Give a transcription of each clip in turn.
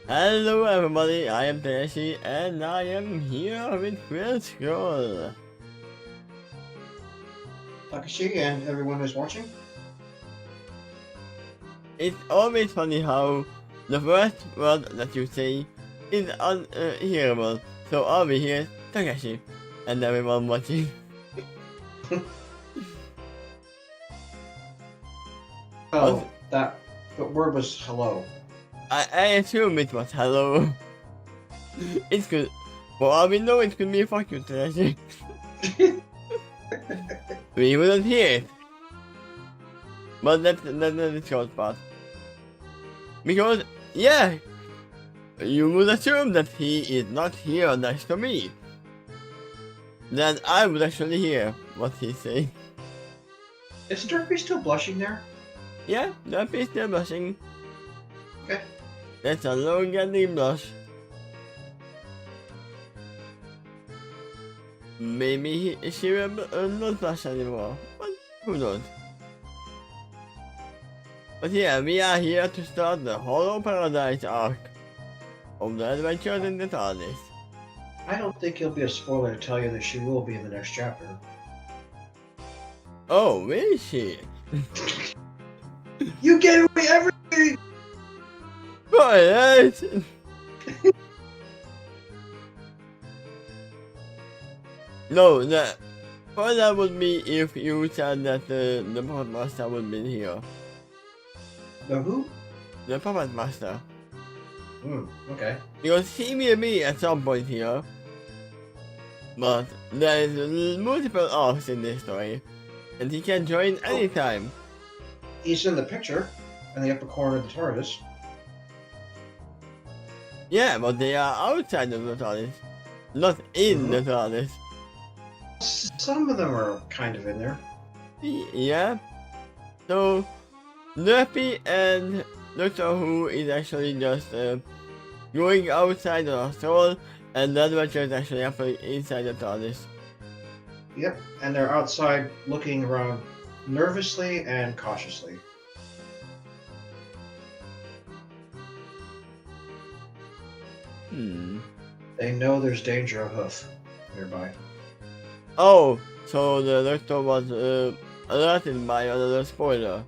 Hello everybody, I am Takeshy and I am here with Quill. Takeshy and everyone who's watching. It's always funny how the first word that you say is unhearable. So I'll be here, Takeshy, and everyone watching. Oh, the word was hello. I assume it was hello. It's good. For all we know, it could be fuck you, Takeshy. We wouldn't hear it. But that's the short part. Because, yeah, you would assume that he is not here next to me. Then I would actually hear what he's saying. Is Derpy still blushing there? Yeah, that is still blushing. Okay. That's a long-ending blush. Maybe she will not blush anymore, but who knows. But yeah, we are here to start the Hollow Paradise arc of the adventures in the TARDIS. I don't think it'll be a spoiler to tell you that she will be in the next chapter. Oh, will she? You gave away everything! What? No, that would be if you said that the Puppet Master would be here. The who? The Puppet Master. Okay. Because he will be at some point here. But there is multiple arcs in this story. And he can join anytime. He's in the picture, in the upper corner of the TARDIS. Yeah, but they are outside of the TARDIS. Not in the TARDIS. Some of them are kind of in there. Yeah. So, Nerpy and Doctor Who is actually just going outside of our soul, and the adventure is actually happening inside the TARDIS. Yep, and they're outside looking around nervously and cautiously. They know there's danger afoot nearby. Oh, so the Doctor was alerted by another spoiler.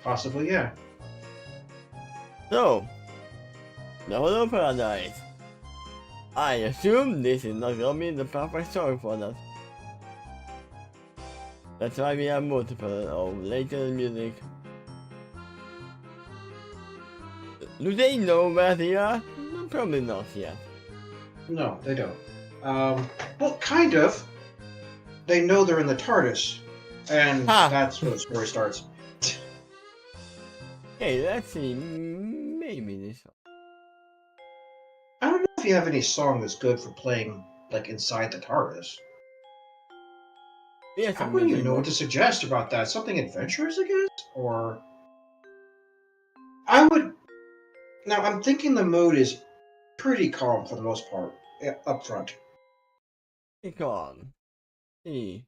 Possibly, yeah. So, the Hollow Paradise. I assume this is not gonna be the perfect story for that. That's why we have multiple of later music. Do they know where they are? Probably not yet. No, they don't. Well, kind of. They know they're in the TARDIS, and that's where the story starts. Hey, let's see. Maybe this one. I don't know if you have any song that's good for playing, like, inside the TARDIS. Yes, I wouldn't even know what to suggest about that. Something adventurous, I guess? Or... I would... Now, I'm thinking the mood is pretty calm for the most part, up front. Pretty calm. See.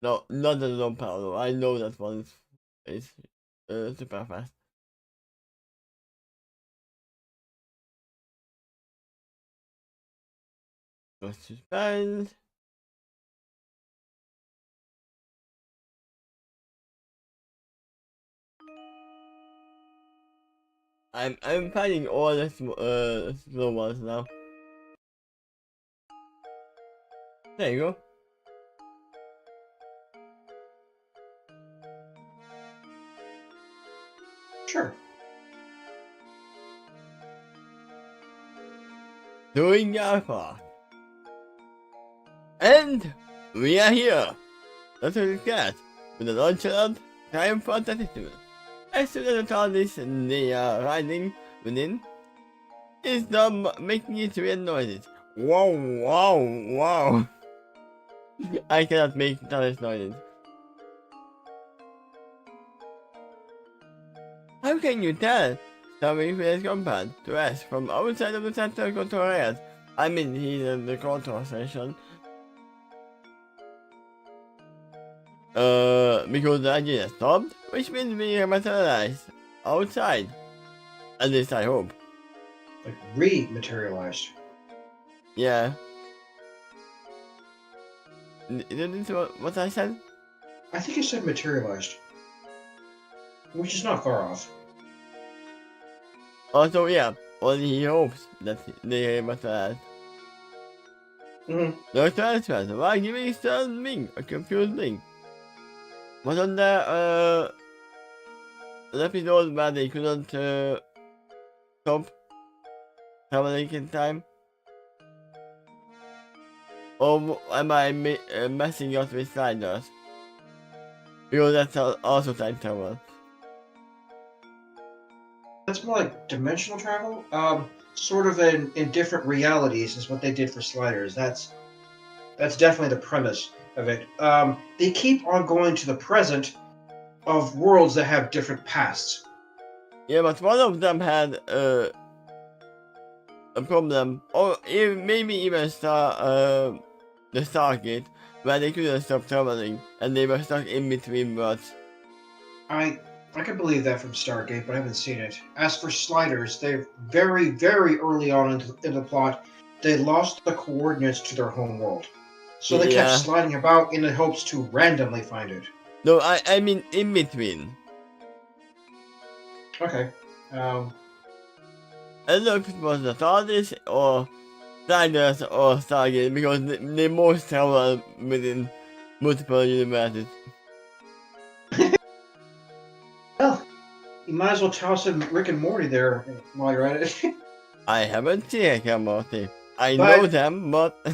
No, not the Don Paolo. I know that one is super fast. No suspense. I'm finding all the slow ones now. There you go. Sure. Doing our part. And we are here. That's what it gets. With a nonchalant, triumphant attitude. As soon as the TARDIS and they are riding within, it's not making its weird noises. Wow, wow, wow. I cannot make TARDIS noises. How can you tell? Somebody who has compound to us from outside of the central control areas. I mean, he's in the control station. Because the engine has stopped, which means we are materialized. outside. At least I hope. Like rematerialized. Yeah. Isn't this what I said? I think you said materialized. Which is not far off. Also, yeah. Only he hopes that they are able to add. Mm-hmm. The transfers, why giving Stern Link a confused link? Was on the episode where they couldn't stop traveling in time? Or am I messing up with sliders? Because that's also time travel. That's more like dimensional travel. Sort of in different realities is what they did for sliders. That's definitely the premise of it. They keep on going to the present of worlds that have different pasts. Yeah, but one of them had a problem, or maybe even the Stargate, where they couldn't stop traveling, and they were stuck in between worlds. I can believe that from Stargate, but I haven't seen it. As for sliders, they're very, very early on in the plot, they lost the coordinates to their home world. So they kept sliding about in the hopes to randomly find it. No, I mean in between. Okay. I don't know if it was the TARDIS or Sliders or Stargate, because they most travel within multiple universes. Well, you might as well toss in Rick and Morty there while you're at it. I haven't seen Rick and Morty. I know them, but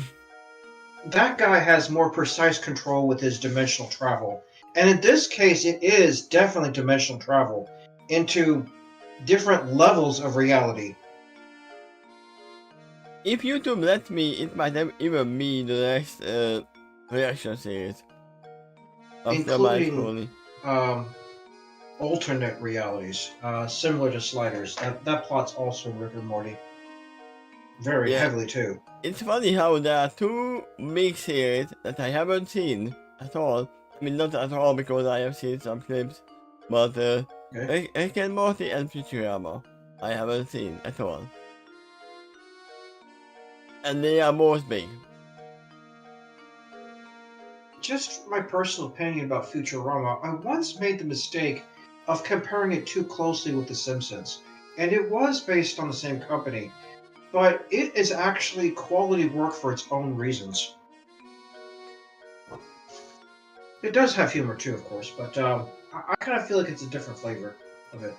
that guy has more precise control with his dimensional travel. And in this case, it is definitely dimensional travel into different levels of reality. If YouTube lets me, it might even be the next reaction series. Including alternate realities, similar to Sliders. That plot's also Rick and Morty. Very heavily, too. It's funny how there are two big series that I haven't seen at all. I mean, not at all, because I have seen some clips, but Rick and Morty and Futurama I haven't seen at all. And they are both big. Just my personal opinion about Futurama, I once made the mistake of comparing it too closely with The Simpsons. And it was based on the same company, but it is actually quality work for its own reasons. It does have humor too, of course, but I kind of feel like it's a different flavor of it.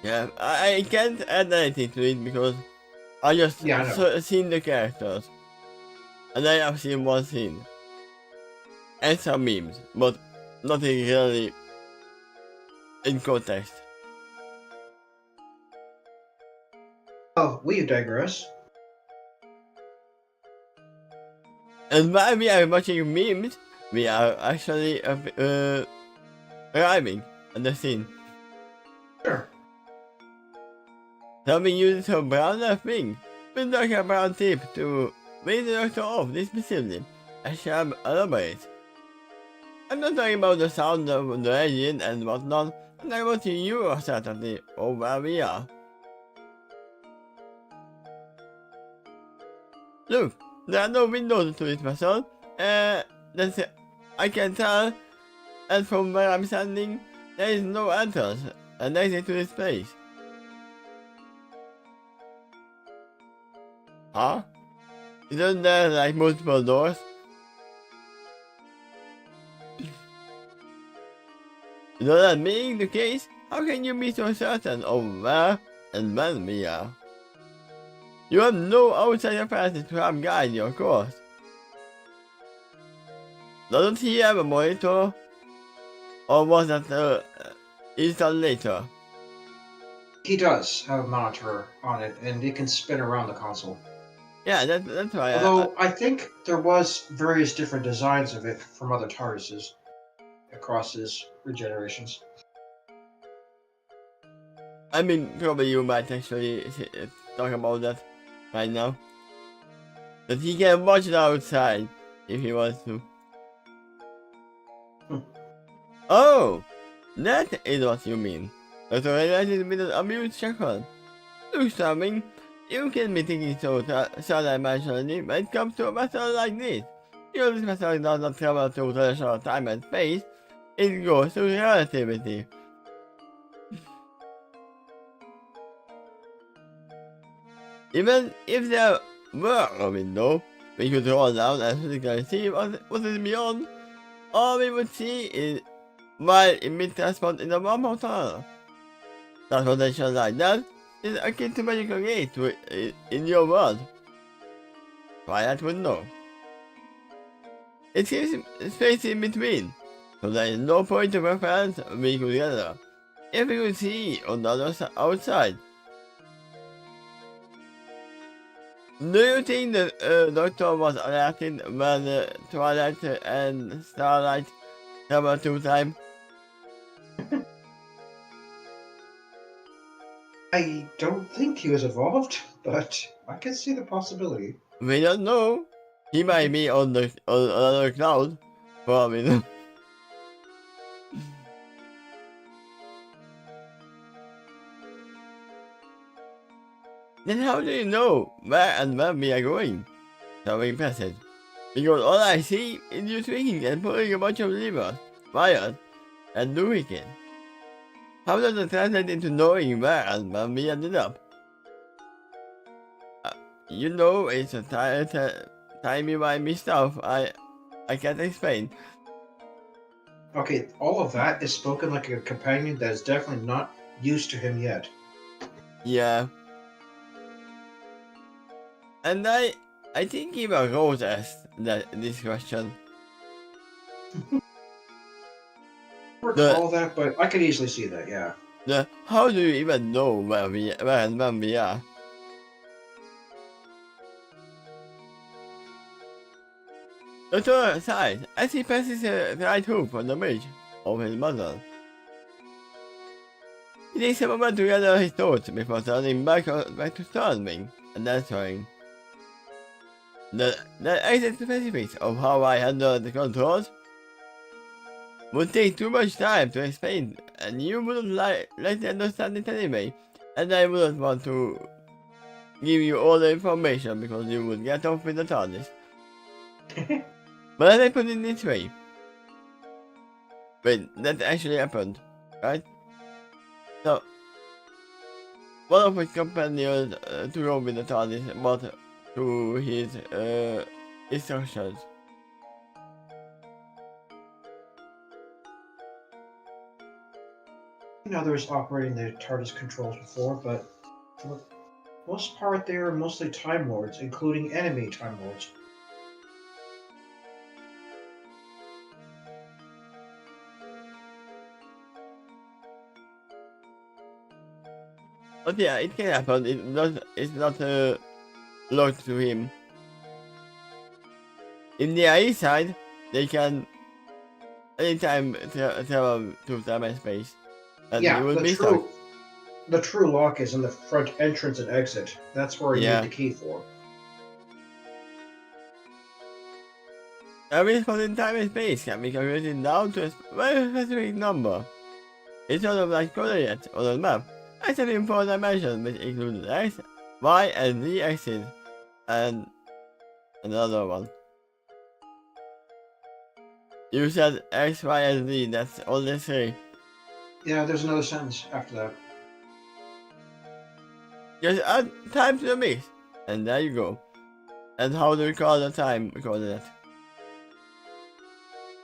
Yeah, I can't add anything to it because I just seen the characters. And I have seen one scene. And some memes, but nothing really in context. Oh, we digress. And while we are watching memes, we are actually arriving at the scene. Sure. Tommy uses her brown left wing with like a brown tip to raise the doctor off this specifically, as she elaborates. I'm not talking about the sound of the engine and whatnot, I'm talking about the uncertainty of where we are. Look, there are no windows to this vessel, I can tell, and from where I'm standing, there is no entrance and exit to this place. Huh? Isn't there like multiple doors? That being the case, how can you be so certain of where and when we are? You have no outside appearances to help guide your course. Doesn't he have a monitor? Or was that installed later? He does have a monitor on it, and it can spin around the console. Yeah, that's why. Although I think there was various different designs of it from other TARDISes across his regenerations. I mean, probably you might actually talk about that right now. That he can watch it outside if he wants to. Oh! That is what you mean. But realizing with an abused shepherd. Look, Charming, you can be thinking so dimensionally when it comes to a matter like this. Your this matter does not travel through traditional time and space, it goes through relativity. Even if there were a window, we could roll down and physically see what is beyond. All we would see is while it meets transport in the wormhole tunnel. Transportation like that is akin to magical gate in your world. Twilight would know. It seems space in between, so there is no point of reference we could gather. If we could see on the other outside. Do you think the Doctor was alerted when Twilight and Starlight travel through time? I don't think he was involved, but I can see the possibility. We don't know. He might be on another cloud. Probably. Then how do you know where and when we are going? So impressive. Because all I see is you swinging and pulling a bunch of levers, wires, and doing it. How does it translate into knowing where and when we ended up? You know, it's a timey-wimey stuff I can't explain. Okay, all of that is spoken like a companion that is definitely not used to him yet. Yeah. And I think even Rose asked this question. Recall that, but I could easily see that, yeah. How do you even know where and when we are? To the side, as he passes the right hoof on the bridge of his muzzle. He takes a moment to gather his thoughts before turning back to Storming and answering. The exact specifics of how I handle the controls would take too much time to explain, and you wouldn't like to understand it anyway, and I wouldn't want to give you all the information because you would get off with the TARDIS. But let me put it this way. Wait, that actually happened, right? So, one of his companions to go with the TARDIS brought to his instructions. Others operating the TARDIS controls before, but for the most part they are mostly Time Lords, including enemy Time Lords. But yeah, it can happen. It's not locked to him. In the IE side, they can anytime travel to time and space. And Yeah, it will be stuck. the true lock is in the front entrance and exit. That's where you need the key for. Every spot in time and space can be calculated down to a very specific number. It's sort of like coordinates on a map, except in 4 dimensions, which include X, Y, and Z axes, and another one. You said X, Y, and Z, that's only 3. Yeah, there's another sentence after that. Just add time to the mix, and there you go. And how do we call the time coordinate?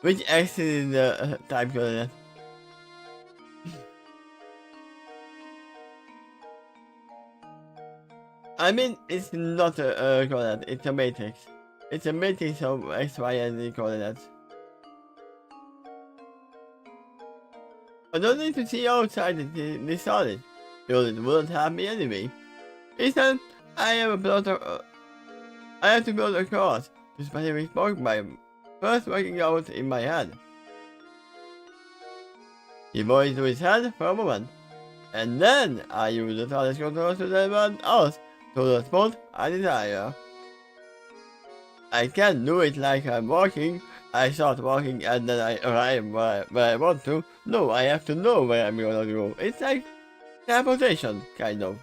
Which X is the time coordinate? I mean, it's not a coordinate, it's a matrix. It's a matrix of X, Y, and Z coordinates. I don't need to see outside this solid, because it wouldn't have me anyway. Instead, I have to build a course to specific spot by first working out in my head. He points to his head for a moment, and then I use the TARDIS controls to deliver out to the spot I desire. I can't do it like I'm walking, I start walking and then I arrive where I want to. No, I have to know where I'm gonna go. It's like teleportation, kind of.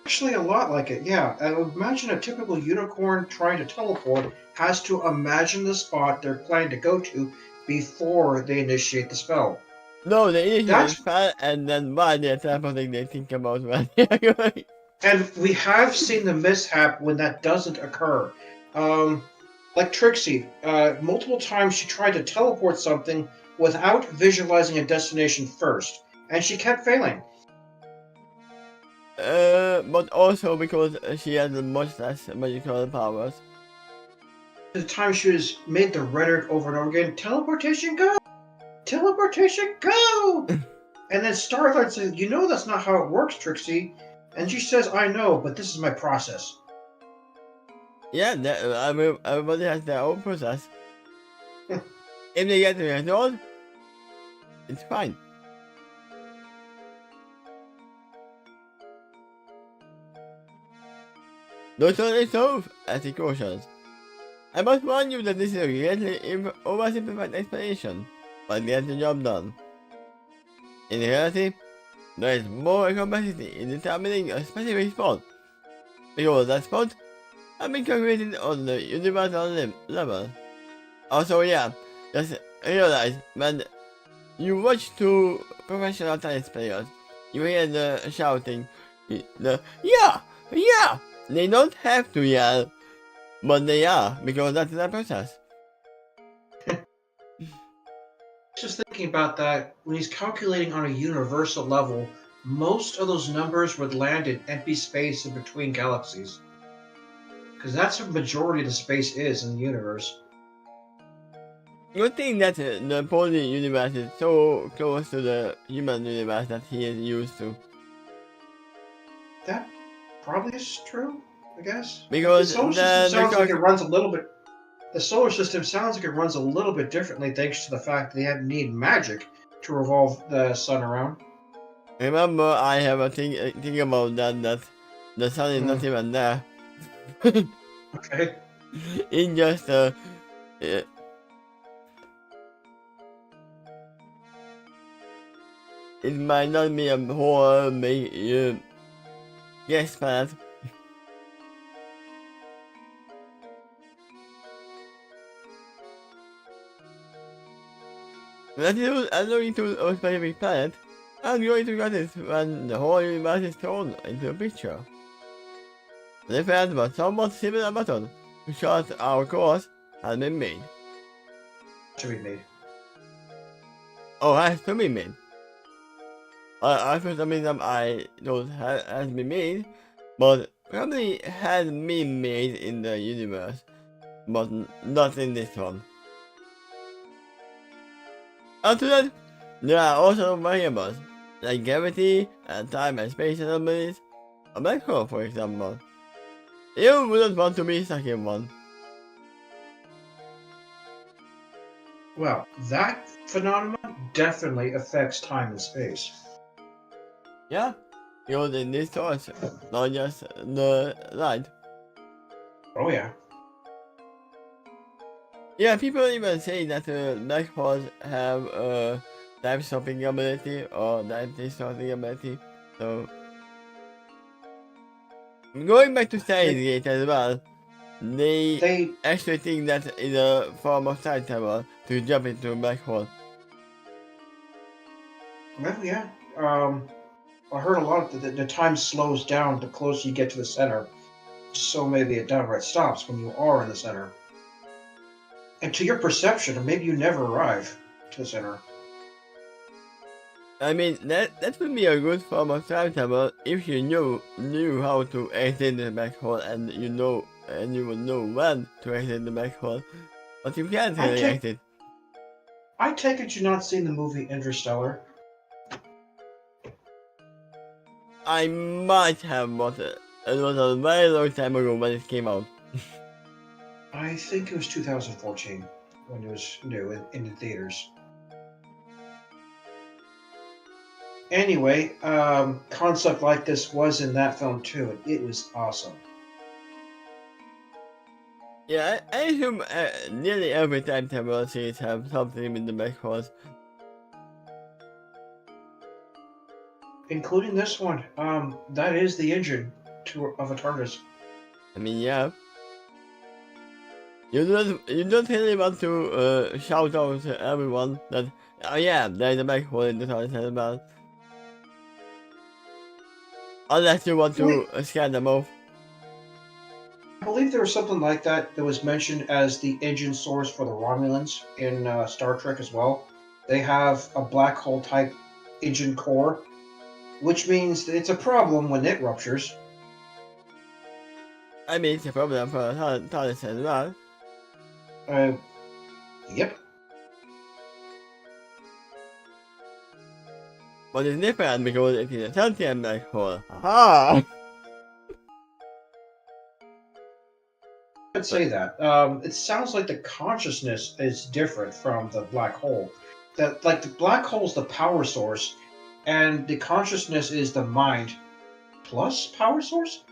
Actually, a lot like it, yeah. I would imagine a typical unicorn trying to teleport has to imagine the spot they're planning to go to before they initiate the spell. No, they initiate the That's spell and then while they're teleporting, they think about where they're going. And we have seen the mishap when that doesn't occur. Like Trixie, multiple times she tried to teleport something without visualizing a destination first, and she kept failing. But also because she has much less magical powers. The time she was made the rhetoric over and over again, teleportation go! Teleportation go! And then Starlight says, "You know that's not how it works, Trixie." And she says, "I know, but this is my process." Yeah, everybody has their own process. If they get the result, it's fine. Those are the solve ethic questions. I must warn you that this is a greatly oversimplified explanation, but gets the job done. In reality, there is more complexity in determining a specific spot, because that spot has been calculated on the universal level. Also, yeah, just realize when you watch two professional tennis players, you hear the shouting, yeah, yeah! They don't have to yell, but they are, because that's the process. Just thinking about that, when he's calculating on a universal level, most of those numbers would land in empty space in between galaxies. Because that's what the majority of the space is in the universe. Good thing that the poly universe is so close to the human universe that he is used to. That probably is true, I guess. Because the solar system sounds like it runs a little bit. The solar system sounds like it runs a little bit differently thanks to the fact that they have need magic to revolve the sun around. remember, I have a thing about that the sun is not even there. Okay. It just it might not be a whole big gas planet. That is alluding to a specific planet. I'm going to get it when the whole universe is thrown into a picture. The planet was somewhat similar method to chart our course has been made. To be made. Oh, has to be made. I for some reason I thought has been made, but probably has been made in the universe, but not in this one. After that, there are also variables, like gravity and time and space anomalies. A black hole, for example. You wouldn't want to be stuck in one. Well, that phenomenon definitely affects time and space. Yeah, because in this source, not just the light. Oh yeah. Yeah, people even say that black holes have a time stopping ability or time distorting ability. So, going back to Stargate as well, they actually think that is a form of time travel to jump into a black hole. Well, yeah. I heard a lot of the time slows down the closer you get to the center. So maybe it downright stops when you are in the center. And to your perception, or maybe you never arrive to the center. I mean, that would be a good form of time travel if you knew how to exit the black hole and you would know when to exit the black hole. But you can't really exit. I take it you've not seen the movie Interstellar. I might have, but it was a very long time ago when it came out. I think it was 2014 when it was new in the theaters. Anyway, concept like this was in that film too, and it was awesome. Yeah, I assume nearly every time travel series have something in the black holes. Including this one. That is the engine of a TARDIS. I mean, yeah. You don't really want to shout out to everyone that, oh yeah, there's a black hole in the TARDIS as well. Unless you want to scare them off. I believe there was something like that that was mentioned as the engine source for the Romulans in Star Trek as well. They have a black hole type engine core, which means that it's a problem when it ruptures. I mean, it's a problem for TARDIS as well. Yep. But it's different because it is a sentient black hole. Aha! I'd say that. It sounds like the consciousness is different from the black hole. That like the black hole is the power source, and the consciousness is the mind plus power source.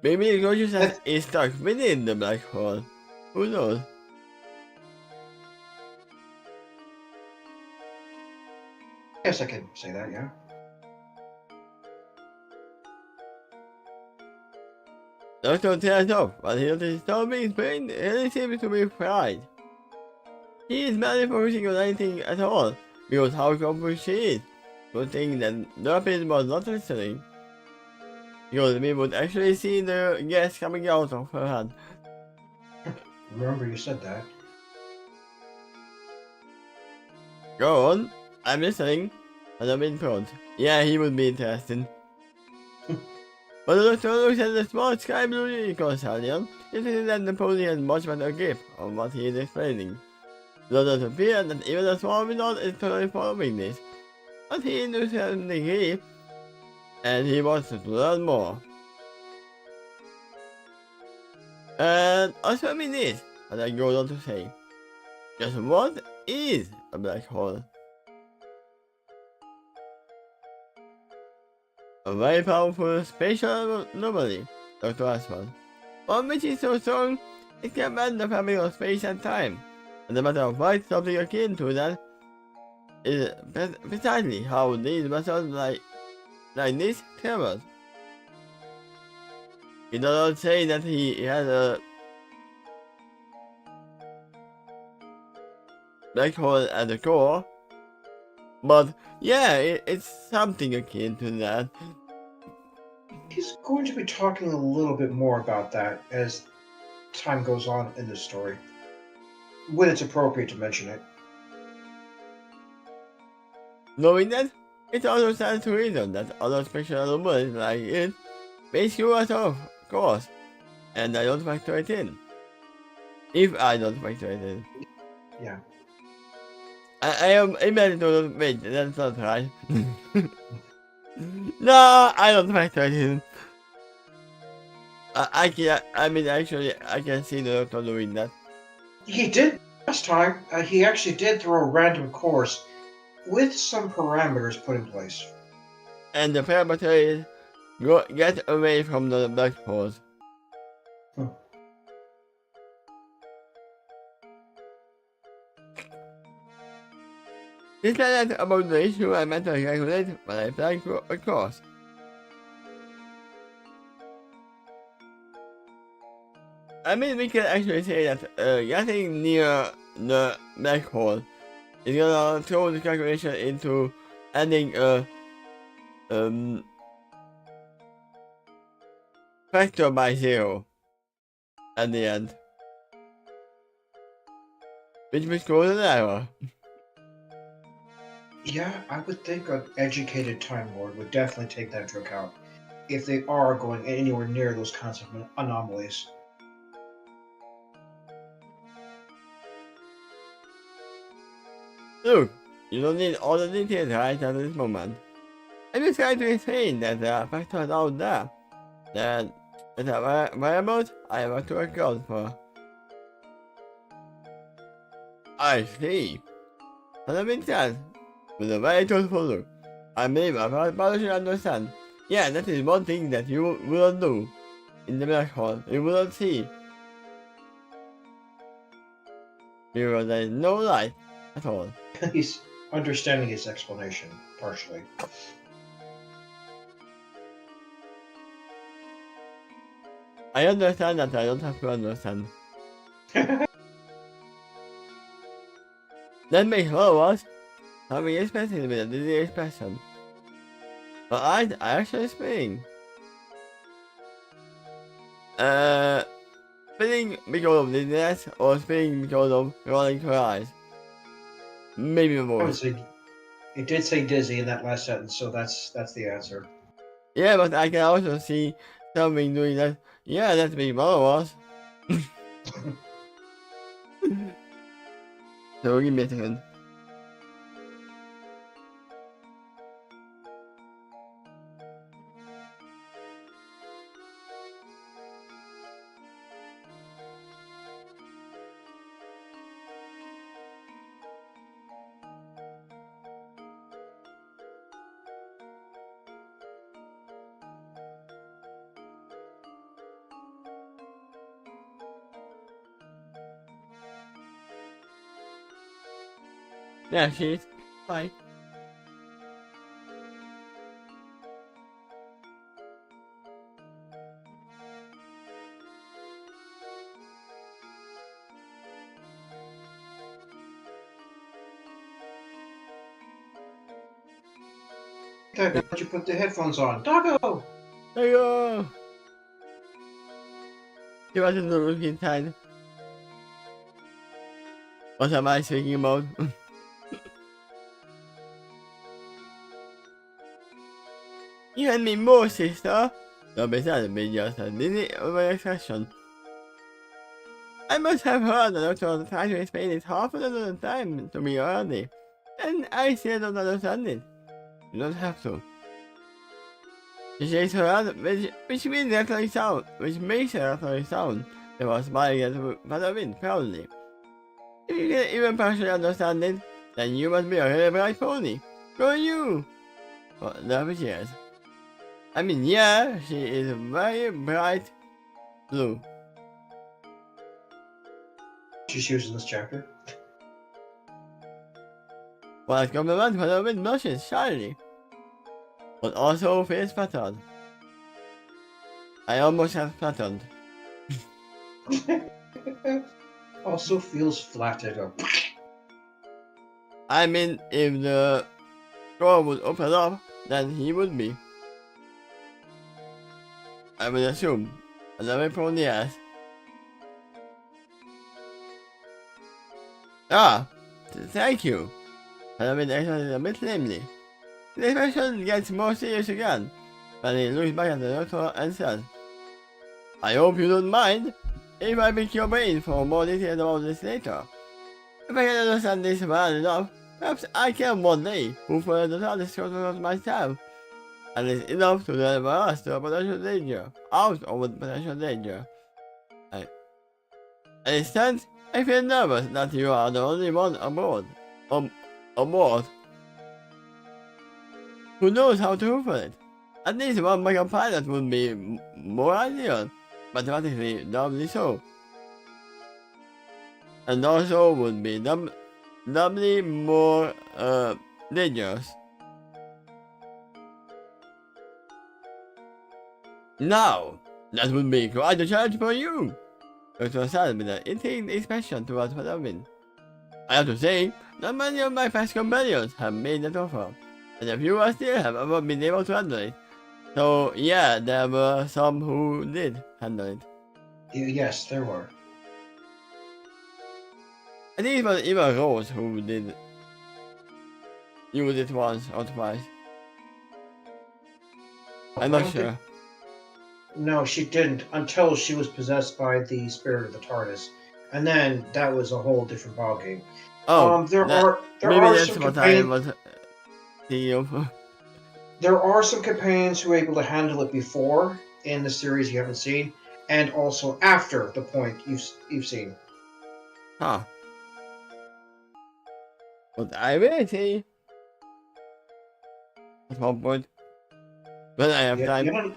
Maybe the consciousness is stuck within the black hole. Who knows? Yes, I can say that. Yeah. Doctor tears off, but he notices Toby's brain really seems to be fried. He is barely focusing on anything at all, because how confused she is, putting that Dorothy was not listening. Because we would actually see the gas coming out of her hand. Remember you said that. Go on, I'm listening. And I'm in front. Yeah, he would be interested. But the doctor looks at the small sky blue unicorn stallion. It is that the pony has much better grip on what he is explaining. It doesn't appear that even a small wizard is totally following this. But he is to a certain degree, and he wants to learn more. And assuming this, as I go on to say, just what is a black hole? A very powerful spatial anomaly, Dr. Asman. One which is so strong, it can bend the fabric of space and time. And the matter of why something akin to that is precisely how these methods like this travel. He does not say that he has a black hole at the core, but yeah, it's something akin to that. He's going to be talking a little bit more about that as time goes on in the story, when it's appropriate to mention it. Knowing that, it also stands to reason that other special anomalies like it may screw us off course, and I don't factor it in. If I don't factor it in. Yeah. I am imagining to wait, that's not right. No, I don't factor it in. I can see the doctor doing that. He did last time. He actually did throw a random course with some parameters put in place. And the parameter is get away from the black holes. This is about the issue I meant to calculate when I planned a course. I mean, we can actually say that getting near the black hole is gonna throw the calculation into adding a factor by 0 at the end, which would cause an error. Yeah, I would think an educated Time Lord would definitely take that into account if they are going anywhere near those kinds of anomalies. Look, you don't need all the details right at this moment. I'm just trying to explain that there are factors out there that are variables I want to account for. I see. That makes sense. With a very truthful look, I believe I probably should understand. Yeah, that is one thing that you wouldn't do in the black hole. You wouldn't see because there is no light at all. He's understanding his explanation, partially. I understand that I don't have to understand. That makes followers having expressing with a dizzy expression. But I actually spinning. Spinning because of dizziness or spinning because of rolling her eyes. Maybe I would more. say it did say dizzy in that last sentence, so that's the answer. Yeah, but I can also see something doing that. Yeah, that's big followers. So give me a second. Yeah, she is. Bye. Okay, now that you put the headphones on, Doggo. There you go. She wasn't looking inside. What am I speaking about? You and me more, sister. No, besides being just a dizzy overexpression. I must have heard the doctor try to explain it half another time to me already. And I still don't understand it. You don't have to. She shakes her head, which means echoing sound, which makes her echoing sound. They were smiling at Father Wind proudly. If you can even partially understand it, then you must be a really bright pony. Go you! Well, there she is. I mean, yeah, she is very bright blue. She's using this chapter. Well, it's compliment for the wind blushes shyly, but also feels flattered. I almost have flattered. Also feels flattered. I mean, if the door would open up, then he would be. I would assume. And I will probably ask. Ah, thank you. And I mean, actually a bit lamely. The expression gets more serious again, but he looks back at the doctor and says, I hope you don't mind if I pick your brain for more details about this later. If I can understand this well enough, perhaps I can one day fulfill the TARDIS structures myself, and it's enough to deliver us to a potential danger, out of a potential danger. At this sense, I feel nervous that you are the only one aboard. Aboard. Who knows how to fulfill it? At least one mega pilot would be more ideal, mathematically doubly so. And also would be doubly more dangerous. Now, that would be quite a challenge for you. Dr. said with an intrigued expression towards Robin. I have to say, not many of my past companions have made that offer, and a few still have ever been able to handle it. So yeah, there were some who did handle it. Yes, there were. I think it was even Rose who did use it once or twice. I'm not sure. No, she didn't until she was possessed by the spirit of the TARDIS, and then that was a whole different ballgame. Oh, there are that's some what I was thinking of. There are some companions who are able to handle it before in the series you haven't seen, and also after the point you've seen. Huh. But I will see. At one point. When I have time.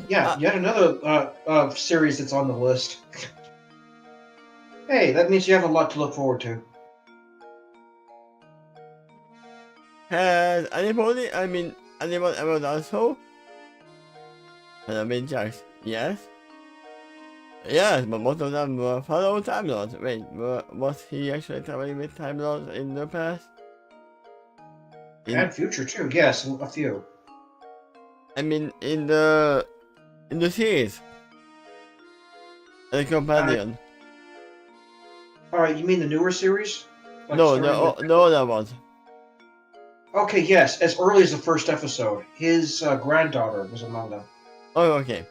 Yet another series that's on the list. Hey, that means you have a lot to look forward to. Has anyone ever done so? Jokes. Yes. Yes, but most of them were fellow Time Lords. Wait, was he actually traveling with Time Lords in the past? And future too, yes, a few. I mean, in the series, the companion. Alright, you mean the newer series? Like No, starting with... the other ones. Okay, yes, as early as the first episode. His granddaughter was among them. Oh, okay.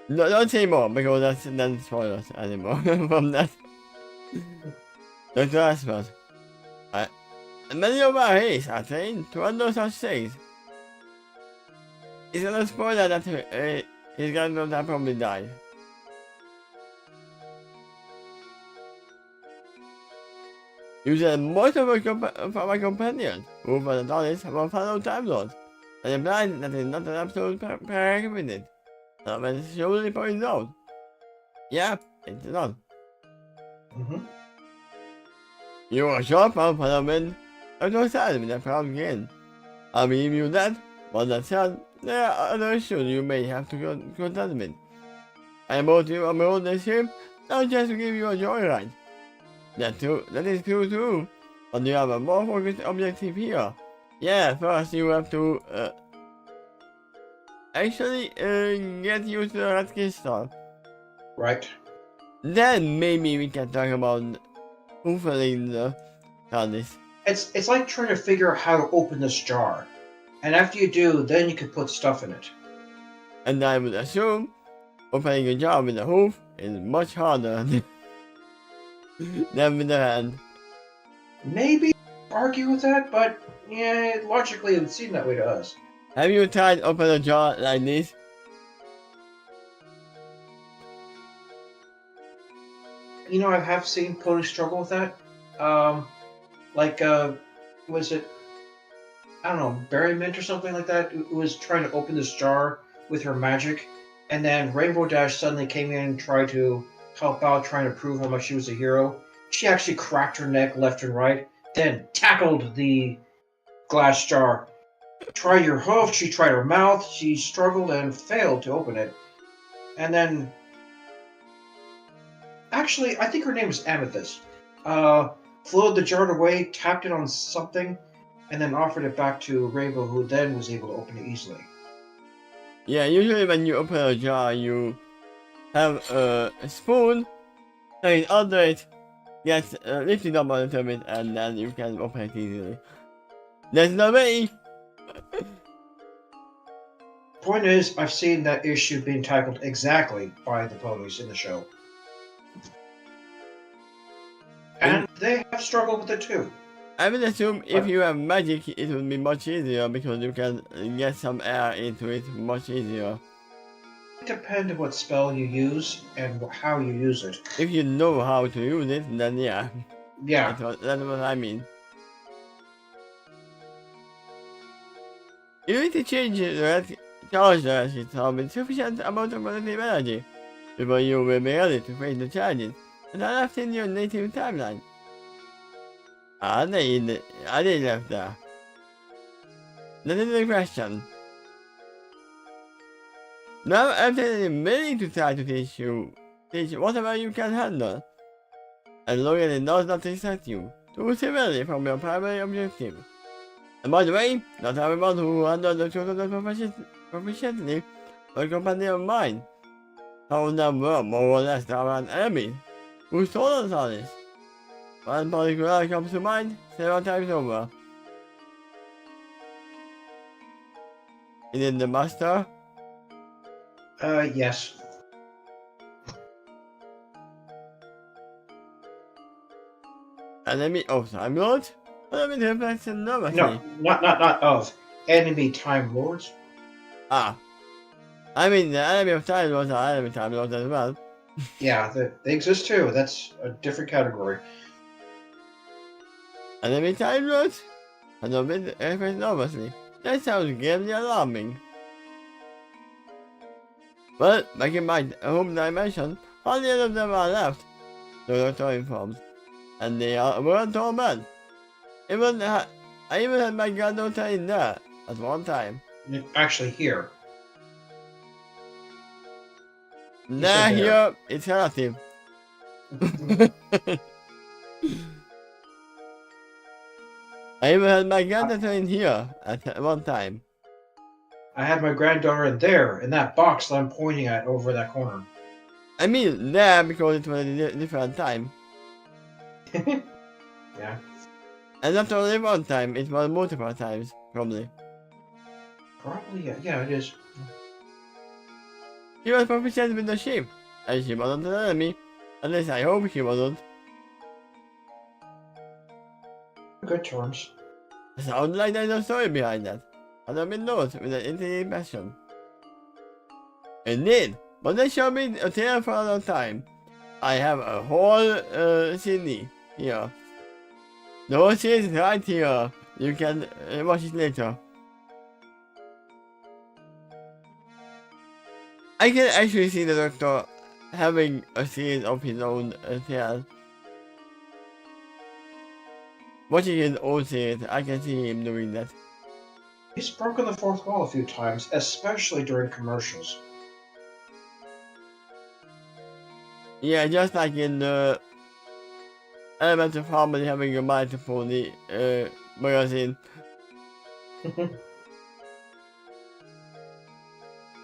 No, don't say more because that's spoilers anymore from that. The last one. Many of our race are trained to undo such things. It's not a spoiler that his granddaughter probably died. You said most of our companions who were the TARDIS were fellow Time Lords, and implies that is not an absolute prerequisite. But surely points out. Yeah, it's not. Mm-hmm. You are sure from Parliament, and so sad with the proud again. I believe you that, but that said, there are other issues you may have to contend with. I brought you on my own this ship, not just to give you a joyride. That is true too, but you have a more focused objective here. Yeah, first you have to, actually, get used to the red crystal. Right. Then maybe we can talk about fulfilling the TARDIS. It's like trying to figure out how to open this jar. And after you do, then you can put stuff in it. And I would assume opening a jar with a hoof is much harder than with the hand. Maybe argue with that, but yeah, logically it would seem that way to us. Have you tried open a jar like this? You know, I have seen Cody struggle with that. Was it, I don't know, Berry Mint or something like that, who was trying to open this jar with her magic, and then Rainbow Dash suddenly came in and tried to help out, trying to prove how much she was a hero. She actually cracked her neck left and right, then tackled the glass jar. Tried her hoof, she tried her mouth, she struggled and failed to open it. And then, actually, I think her name is Amethyst. Floated the jar away, tapped it on something, and then offered it back to Rainbow, who then was able to open it easily. Yeah, usually when you open a jar, you have a spoon, place it under it, gets lifted up a little bit, and then you can open it easily. There's no way! Point is, I've seen that issue being tackled exactly by the ponies in the show. And they have struggled with it too. I would assume if you have magic, it would be much easier because you can get some air into it much easier. It depends on what spell you use and how you use it. If you know how to use it, then yeah. Yeah. That's what I mean. You need to change the red charge system with sufficient amount of relative energy before you will be ready to face the challenges that are left in your native timeline. Are they left there? That is the question. Now I'm willing to try to teach whatever you can handle, as long as it does not distract you too severely from your primary objective. And by the way, not everyone who handles the tutorial proficiently was a companion of mine. Some of them were more or less our enemies who stole us all this. One particular comes to mind several times over. Is it the master? Yes. Enemy of Time Lord? Let me reflect nervously. No, not of. Enemy Time Lords. Ah. I mean, the enemy of Time Lords are enemy Time Lords as well. Yeah, they exist too. That's a different category. Enemy Time Lords? I don't reflect nervously. That sounds gravely alarming. Well, back in my home dimension, Hardly of them are left. The doctor informed. And they weren't all men. I even had my granddaughter in there at one time. Actually, here. Nah, here, it's relative. I even had my granddaughter in here at one time. I had my granddaughter in there, in that box that I'm pointing at over that corner. I mean, there because it was a different time. Yeah. And not only one time, it was multiple times, probably. Probably, yeah. Yeah, it is. He was proficient with the ship, and she wasn't an enemy. At least I hope she wasn't. Good terms. Sounds like there's a story behind that. And I've been notes with an intimate passion. Indeed, but they showed me a tale for a long time. I have a whole CD here. The whole series is right here. You can watch it later. I can actually see the Doctor having a series of his own tale. Watching his own series, I can see him doing that. He's broken the fourth wall a few times, especially during commercials. Yeah, just like in the Element of Harmony having a multiple magazine.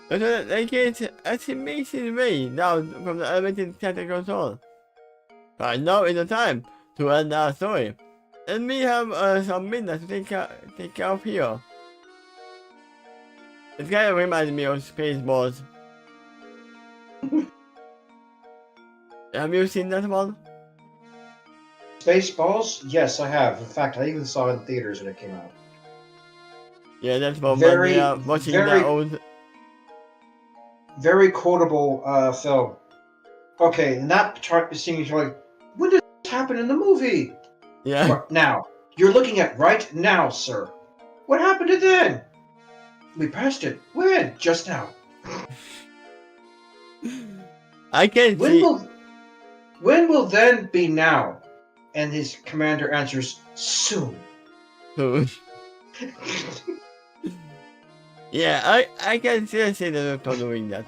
But like as he makes his way down from the elevated theater console. Right now is the time to end our story. And we have some midnight to take care of here. It kind of reminds me of Spaceballs. Have you seen that one? Spaceballs? Yes, I have. In fact, I even saw it in theaters when it came out. Yeah, that's one Very, when they are watching very- their own. Very quotable film. Okay, and that scene, you're like, when did this happen in the movie? Yeah. What, now. You're looking at right now, sir. What happened to then? We passed it. When? Just now. I can When see. will then be now? And his commander answers, soon. Yeah, I can still see the Doctor doing that.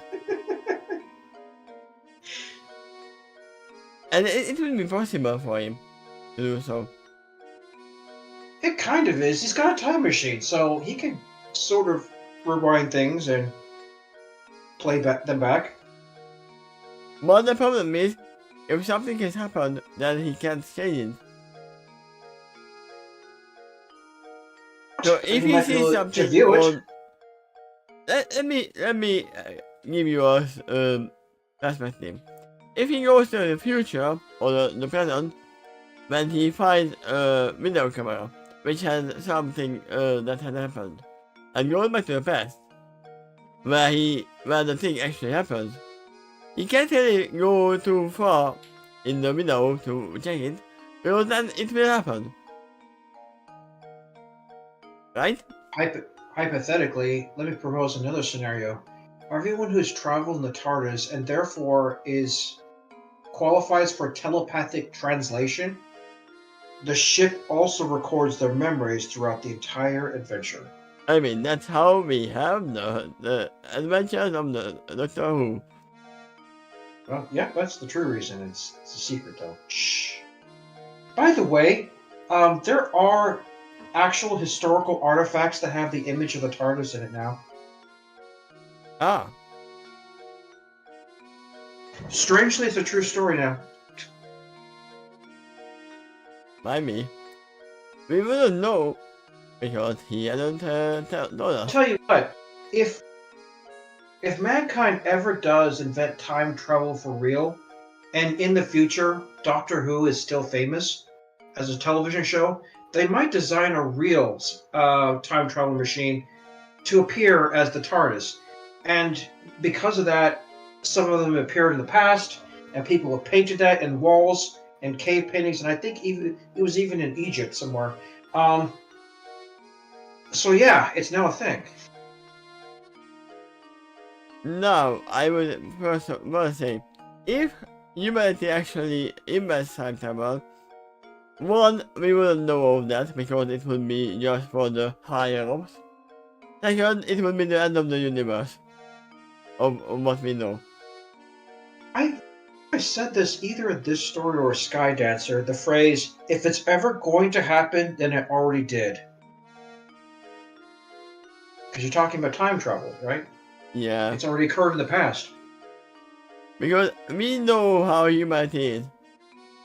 And it would be possible for him to do so. It kind of is. He's got a time machine, so he can sort of rewind things and play them back. But the problem is, if something has happened, then he can't change it. So if he sees something on... Let me give you a perspective. If he goes to the future, or the present, when he finds a video camera, which has something that has happened, and goes back to the past, where the thing actually happens, he can't really go too far in the window to check it, because then it will happen. Right? Hypothetically, let me propose another scenario. Everyone who's traveled in the TARDIS and therefore qualifies for telepathic translation, the ship also records their memories throughout the entire adventure. I mean, that's how we have the adventures of the Doctor Who. Well, yeah, that's the true reason. It's a secret, though. Shh. By the way, there are actual historical artifacts that have the image of the TARDIS in it now. Ah. Strangely, it's a true story now. By me. We wouldn't know, because he hadn't told us. I'll tell you what, if mankind ever does invent time travel for real, and in the future Doctor Who is still famous as a television show, they might design a real time travel machine to appear as the TARDIS. And because of that, some of them appeared in the past, and people have painted that in walls and cave paintings, and I think even it was even in Egypt somewhere. So yeah, it's now a thing. Now, I would first say, if humanity actually invents time travel, one, we wouldn't know of that because it would be just for the higher ups. Second, it would be the end of the universe of what we know. I said this either in this story or Skydancer, the phrase, if it's ever going to happen, then it already did. Because you're talking about time travel, right? Yeah. It's already occurred in the past. Because we know how humanity is.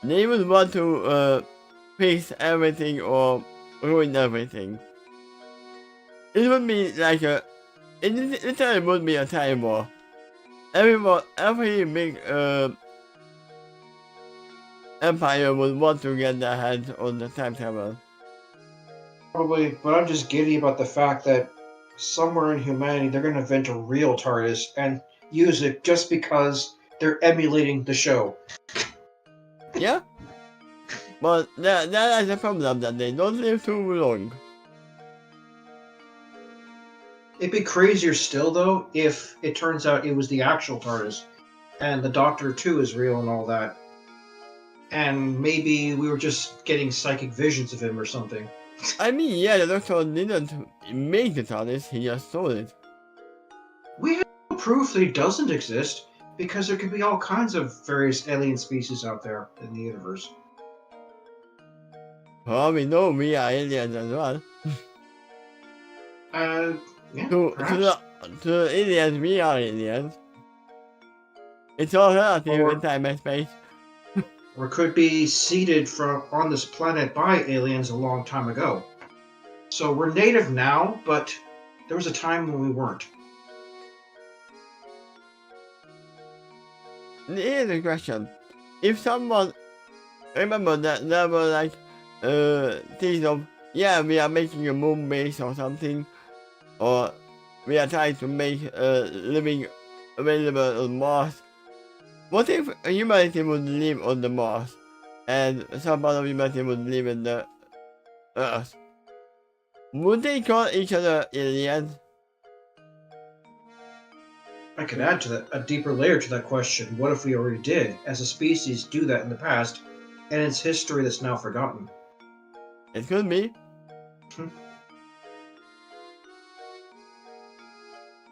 They would want to fix everything or ruin everything. It would be like it literally would be a time war. Every big empire would want to get their hands on the time travel. Probably, but I'm just giddy about the fact that somewhere in humanity they're going to invent a real TARDIS and use it just because they're emulating the show. Yeah? But that is a problem that they don't live too long. It'd be crazier still, though, if it turns out it was the actual TARDIS, and the Doctor, too, is real and all that. And maybe we were just getting psychic visions of him or something. I mean, yeah, the Doctor didn't make the TARDIS, he just stole it. We have no proof that he doesn't exist, because there could be all kinds of various alien species out there in the universe. Well, we know we are aliens as well. Yeah, To the aliens, we are aliens. It's all relative in time and space. Or could be seeded on this planet by aliens a long time ago. So we're native now, but there was a time when we weren't. Here's a question. If someone, remember that there were like, things of, yeah, we are making a moon base or something, or we are trying to make living available on Mars. What if humanity would live on the Mars, and some part of humanity would live in the Earth? Would they call each other aliens? I could add to that a deeper layer to that question. What if we already did, as a species, do that in the past, and it's history that's now forgotten? It could be.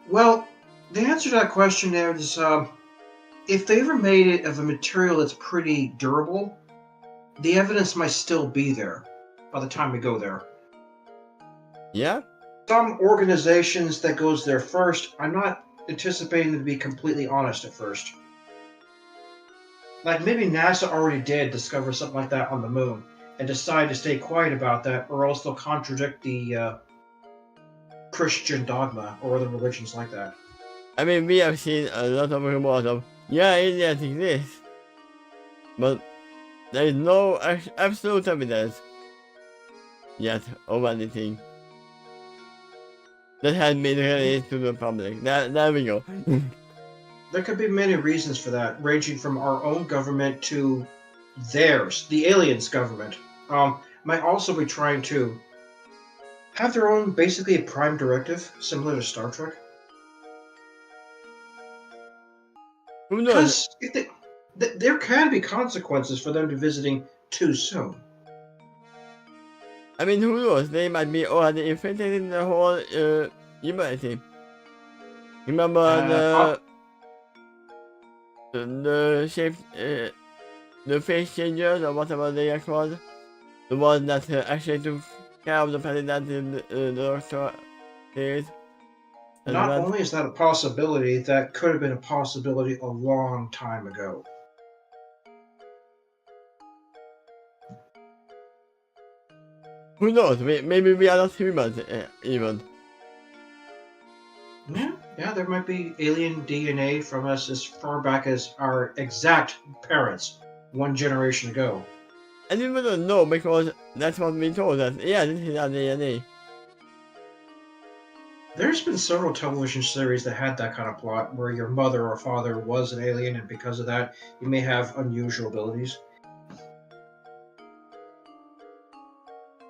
Well, the answer to that question there is, if they ever made it of a material that's pretty durable, the evidence might still be there by the time we go there. Yeah? Some organizations that goes there first, I'm not anticipating them to be completely honest at first. Like maybe NASA already did discover something like that on the moon and decide to stay quiet about that, or else they'll contradict the Christian dogma or other religions like that. I mean, we have seen a lot of reports of, yeah, aliens exist, but there is no absolute evidence yet of anything that has been released to the public. There we go. There could be many reasons for that, ranging from our own government to theirs, the aliens' government. Might also be trying to have their own, basically a prime directive, similar to Star Trek. Who knows? Because there can be consequences for them to visiting too soon. I mean, who knows? They might be already infiltrated in the whole humanity. Remember the shape, the face changers or whatever they are called? The one that actually took care of the president in the Doctor series. Not only is that a possibility, that could have been a possibility a long time ago. Who knows? Maybe we are not humans even. Yeah, there might be alien DNA from us as far back as our exact parents, one generation ago. And we wouldn't know because that's what we told us. Yeah, this is our DNA. There's been several television series that had that kind of plot where your mother or father was an alien, and because of that, you may have unusual abilities.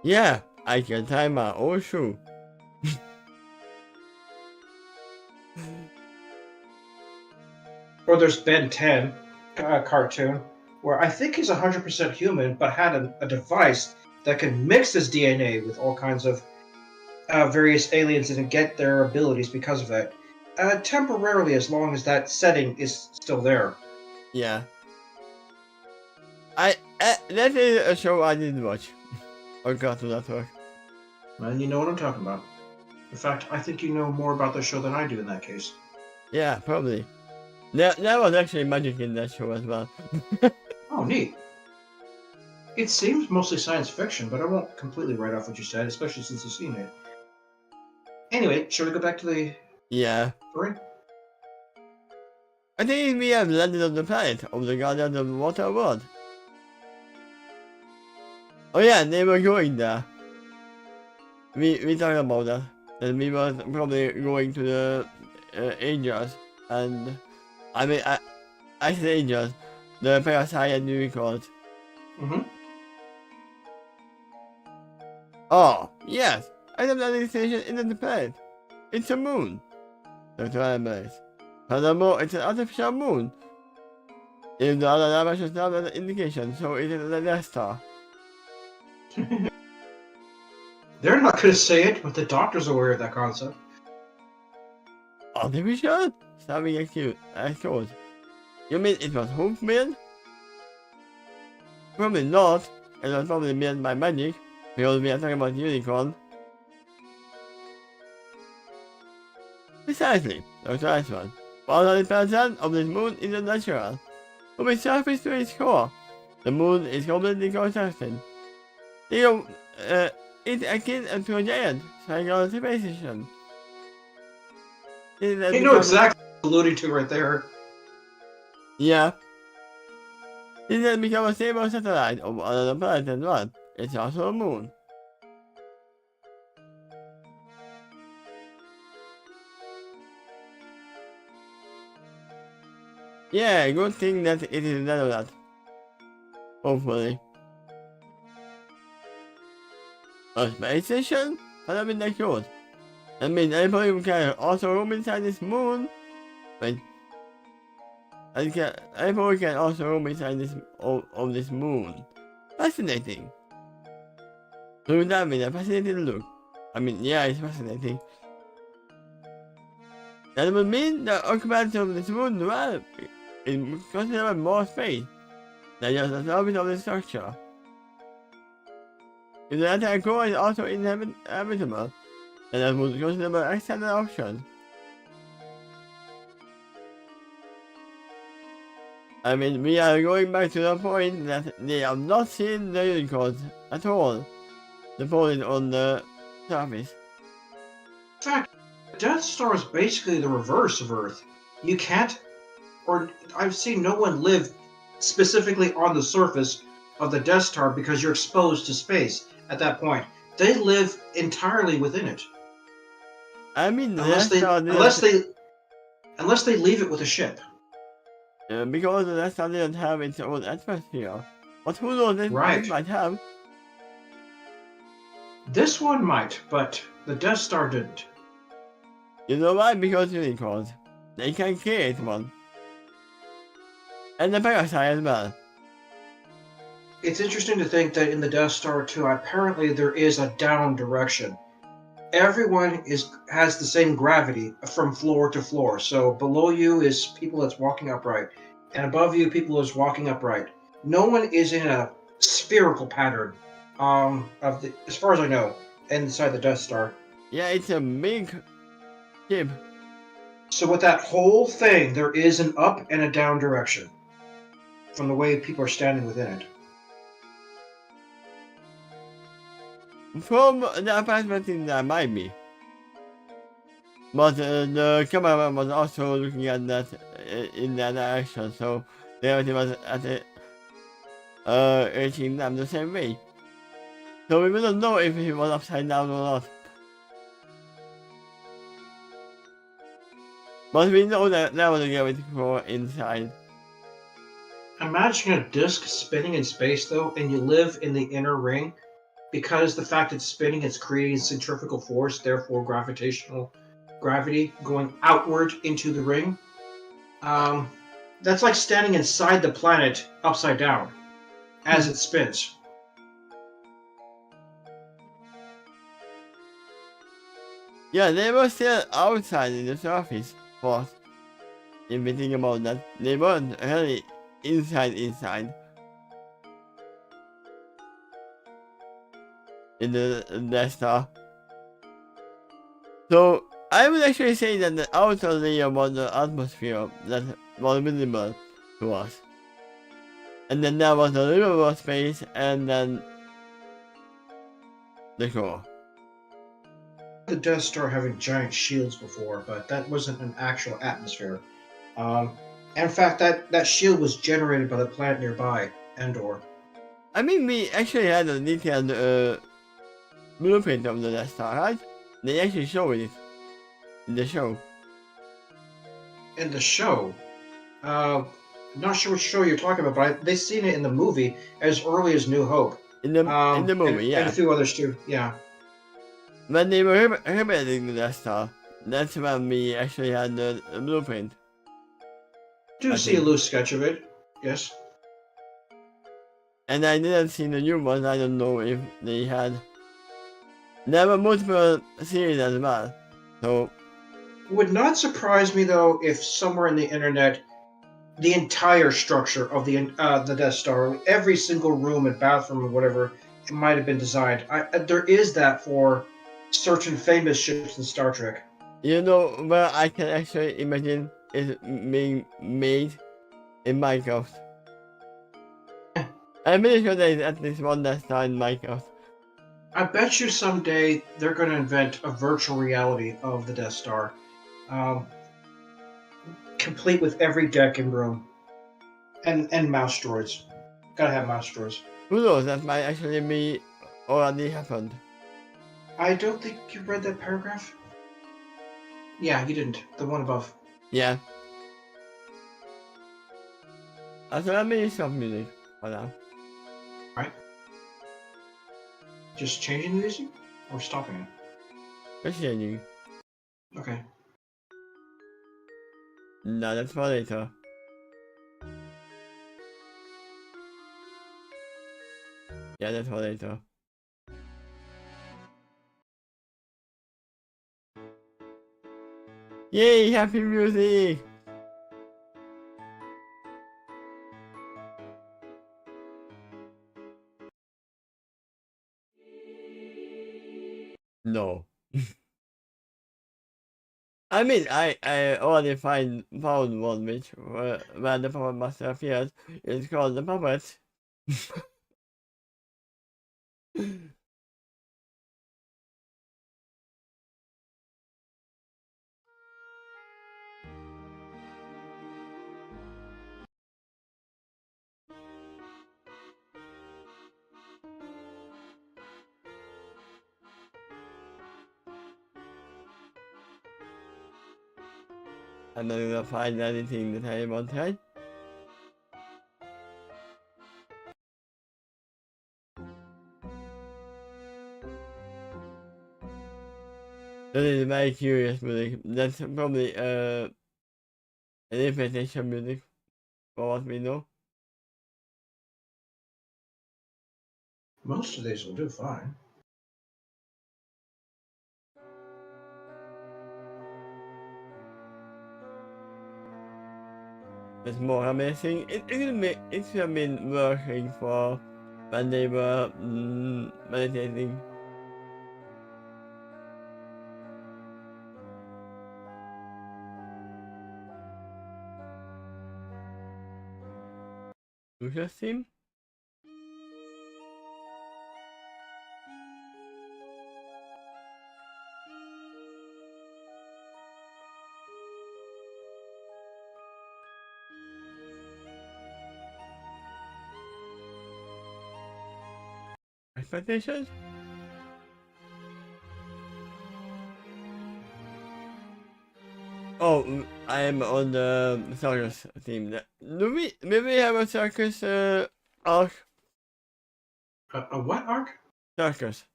Yeah, I can tie my own shoe. Or there's Ben 10. cartoon where I think he's 100% human, but had a device that can mix his DNA with all kinds of various aliens and get their abilities because of that. Temporarily, as long as that setting is still there. Yeah. That is a show I didn't watch on Cartoon Network. And you know what I'm talking about. In fact, I think you know more about the show than I do in that case. Yeah, probably. There was actually magic in that show as well. Oh, neat. It seems mostly science fiction, but I won't completely write off what you said, especially since you've seen it. Anyway, shall we go back to the Yeah. story? I think we have landed on the planet of the Guardians of the Water World. Oh yeah, they were going there. We talked about that. That we were probably going to the Angels, and I mean I said Angels, the Parasite and Unicorns. Mm-hmm. Oh yes, I have landing station in the planet. It's a moon. Dr. Adams. Furthermore, it's an artificial moon. If the other dimensions have an indication, so it is a Death Star. They're not going to say it, but the doctor's aware of that concept. Artificial? Stabbing a code. You mean it was hoof-made? Probably not. It was probably made by magic, because we are talking about unicorn. Precisely, Dr. Ashman. 100% of this moon is unnatural. From its surface to its core, the moon is completely constructed. It's akin to a giant triangular space station. You know exactly what I'm alluding to right there. Yeah. It has become a stable satellite of another planet as well. It's also a moon. Yeah, good thing that it is none of that. Hopefully. A space station? But I mean that cute. I mean, anybody can also roam inside this moon. Wait. Anybody can also roam inside this of this moon. Fascinating. So that means a fascinating look. I mean, yeah, it's fascinating. That would mean the occupants of this moon well is considerably more space than just the surface of the structure. If the entire core is also habitable, then that would consider extended option. I mean, we are going back to the point that they have not seen the unicorns at all. The point on the surface. In fact, Death Star is basically the reverse of Earth. You can't, or I've seen no one live specifically on the surface of the Death Star because you're exposed to space at that point. They live entirely within it. I mean, unless they leave it with a ship. Because the Death Star didn't have its own atmosphere. But who knows, it might have. This one might, but the Death Star didn't. You know why? Because unicorns. They can create one. And the Parasite as well. It's interesting to think that in the Death Star too, apparently there is a down direction. Everyone has the same gravity from floor to floor. So below you is people that's walking upright, and above you people is walking upright. No one is in a spherical pattern, as far as I know, inside the Death Star. Yeah, it's a big ship. So with that whole thing, there is an up and a down direction from the way people are standing within it. From the perspective, that might be. But the cameraman was also looking at that in that direction, so gravity was at reaching them the same way. So we don't know if he was upside down or not. But we know that there was a gravity core inside. Imagine a disc spinning in space, though, and you live in the inner ring. Because the fact it's spinning, it's creating centrifugal force, therefore gravitational gravity going outward into the ring. That's like standing inside the planet upside down as it spins. Yeah, they were still outside in the surface force. If we think about that, they weren't really inside in the Death Star. So I would actually say that the outer layer was the atmosphere that was visible to us. And then there was a little more space and then the core. The Death Star having giant shields before, but that wasn't an actual atmosphere. Um, in fact, that shield was generated by the planet nearby, Endor. I mean, we actually had a detailed blueprint of the Death Star, right? They actually showed it in the show. In the show, I'm not sure which show you're talking about, but they've seen it in the movie as early as New Hope. In the movie, yeah. And a few others too, yeah. When they were rebuilding the Death Star, that's when we actually had the blueprint. Do see a loose sketch of it, yes. And I didn't see the new ones, I don't know if they had. There were multiple series as well, so. Would not surprise me though if somewhere in the internet, the entire structure of the Death Star, every single room and bathroom or whatever, it might have been designed. There is that for certain famous ships in Star Trek. You know where I can actually imagine it being made? In Minecraft. I'm pretty sure there is at least one Death Star in Minecraft. I bet you someday they're going to invent a virtual reality of the Death Star, complete with every deck and room, and mouse droids. Gotta have mouse droids. Who knows? That might actually be already happened. I don't think you read that paragraph. Yeah, you didn't. The one above. Yeah. So let me stop music for now. Right. Just changing the music or stopping it? Just changing. Okay. No, that's for later. Yeah, that's for later. Yay, happy music! No. I mean, I already found one which where the puppet master appears. It's called the puppet. I'm not gonna find anything that I want, right? That is very curious music. That's probably an invitation music for what we know. Most of these will do fine. It's more amazing. It should have been working for when they were meditating. Lucia's theme? Expectations? Oh, I am on the circus theme. Do we maybe have a circus arc? A what arc? Circus.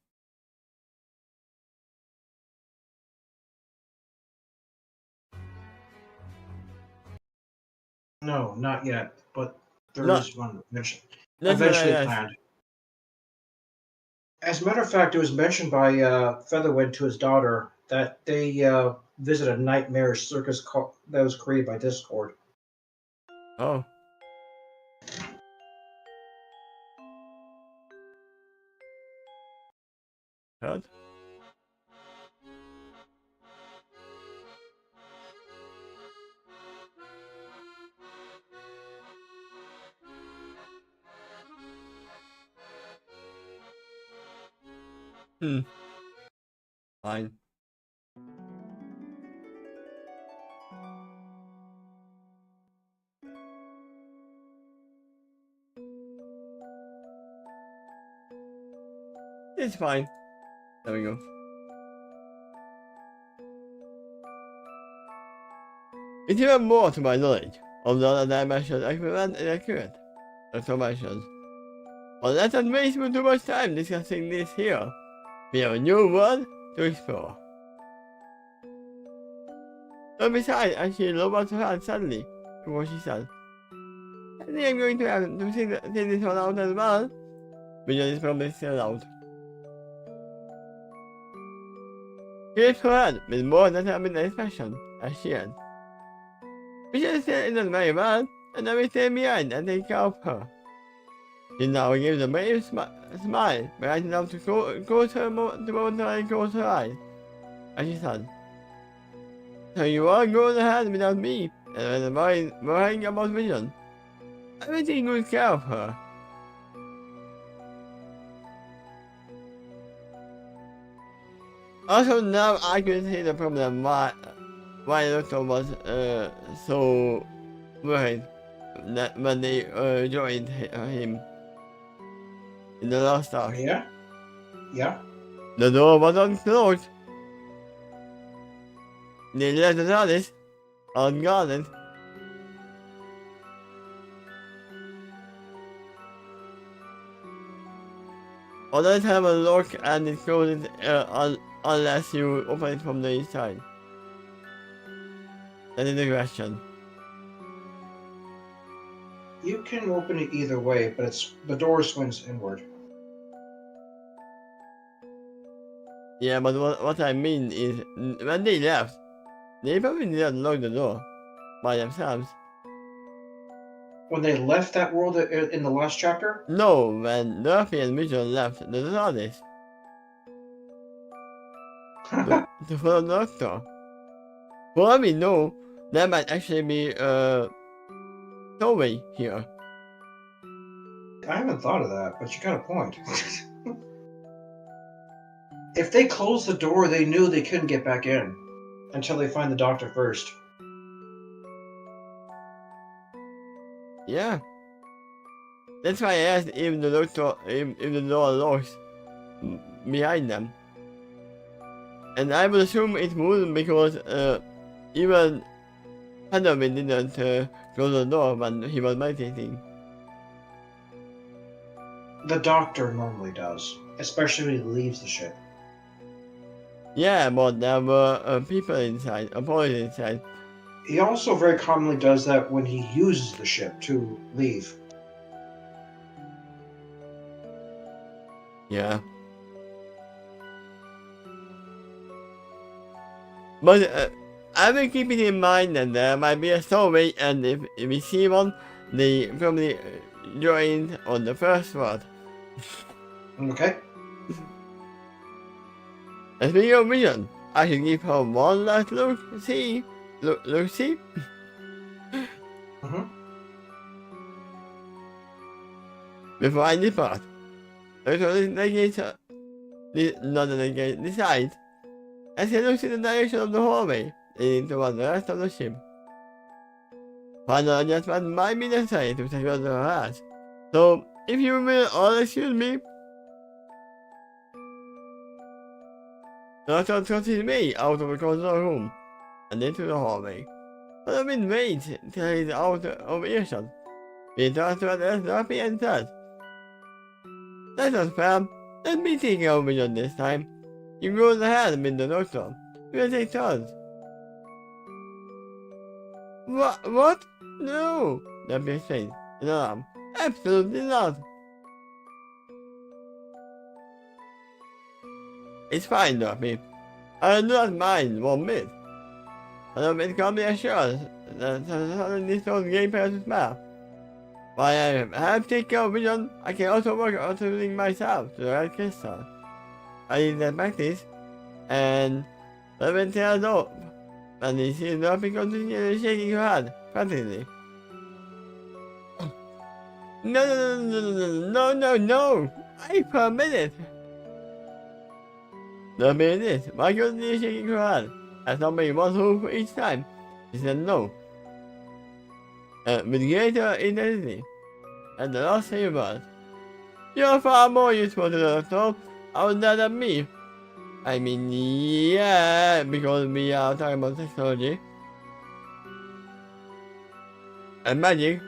No, not yet, but there No, is one mentioned. that's what I Eventually asked. planned. As a matter of fact, it was mentioned by Featherwind to his daughter that they visit a nightmarish circus that was created by Discord. Oh. What? Hmm. Fine. It's fine. There we go. It's even more to my knowledge of the other dimensions equivalent and accurate information. But let us waste too much time discussing this here. We have a new world to explore. But besides, I see Robot's hand suddenly before she said, I think I'm going to have to see this one out as well. Vision is probably still out. Here's her head with more determined expression as she ends. Vision still isn't very well, and I will stay behind and take care of her. She now gives a brave smile, bright enough to close her momentarily close her eyes, as she said, so you are going ahead without me, and worrying about Vision. I will take good care of her. Also now I can see the problem why Doctor was so worried that when they joined him in the last arc. Yeah? Yeah? The door was unclosed. They left the TARDIS unguarded. Or let's have a look and it's closed unless you open it from the inside. That is the question. You can open it either way, but the door swings inward. Yeah, but what I mean is, when they left, they probably didn't lock the door by themselves. When they left that world in the last chapter? No, when Murphy and Mitchell left the TARDIS to follow the Doctor. For all we know, there might actually be a doorway here. I haven't thought of that, but you got a point. If they closed the door, they knew they couldn't get back in until they find the Doctor first. Yeah. That's why I asked if the Doctor, if the door locks behind them. And I would assume it wouldn't because even Hannibal didn't close the door when he was meditating. The Doctor normally does, especially when he leaves the ship. Yeah, but there were people inside, employees inside. He also very commonly does that when he uses the ship to leave. Yeah. But I will keep it in mind that there might be a doorway, and if we see one, they probably joined on the first one. Okay? As we go Vision, I should give her one last look, see? Look, see? Mm-hmm. Before I depart. Doctor decides, as he looks in the direction of the hallway, leading toward the rest of the ship. Final adjustment might be necessary to secure the hatch. So, if you will all excuse me, the Doctor thrusts his way out of the control room and into the hallway. But I will wait till he's out of earshot. He turns to address Duffy and says, "Let us, Pam. Let me take care of Vision this time. You go ahead with the Doctor. We'll take turns." What? No, that makes sense. No, absolutely not. It's fine, Duffy. I do not mind 1 minute. It can be assured that suddenly this game passes map. While I have taken vision, I can also work on something myself to the right crystal. I need that practice, and let me tell off. And he sees Duffy continually shaking her head, frantically. No, I permit it. The minute, why couldn't you shaking her head? As somebody was who for each time. She said no. With greater intensity. And the last three words. You're far more useful to the soul out there than me. I mean, yeah, because we are talking about technology. And magic.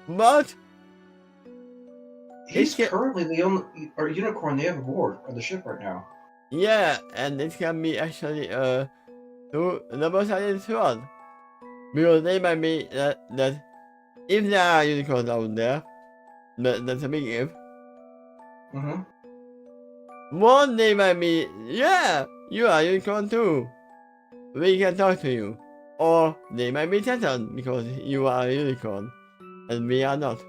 But He's currently the only unicorn they have aboard on the ship right now. yeah, and it can be actually double-sided sword. Because they might be that if there are unicorns out there, that's a big if. One they might be, yeah, you are a unicorn too. We can talk to you. Or they might be threatened because you are a unicorn and we are not.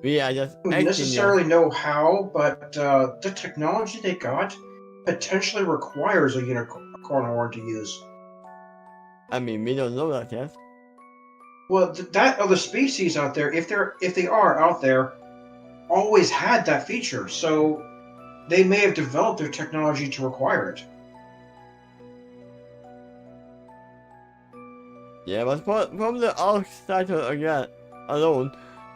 We are just I don't acting necessarily know how, but the technology they got potentially requires a unicorn horn to use. I mean, we don't know that yet. Well, that other species out there, if they are out there, always had that feature, so they may have developed their technology to require it. Yeah, but from the arc title again alone,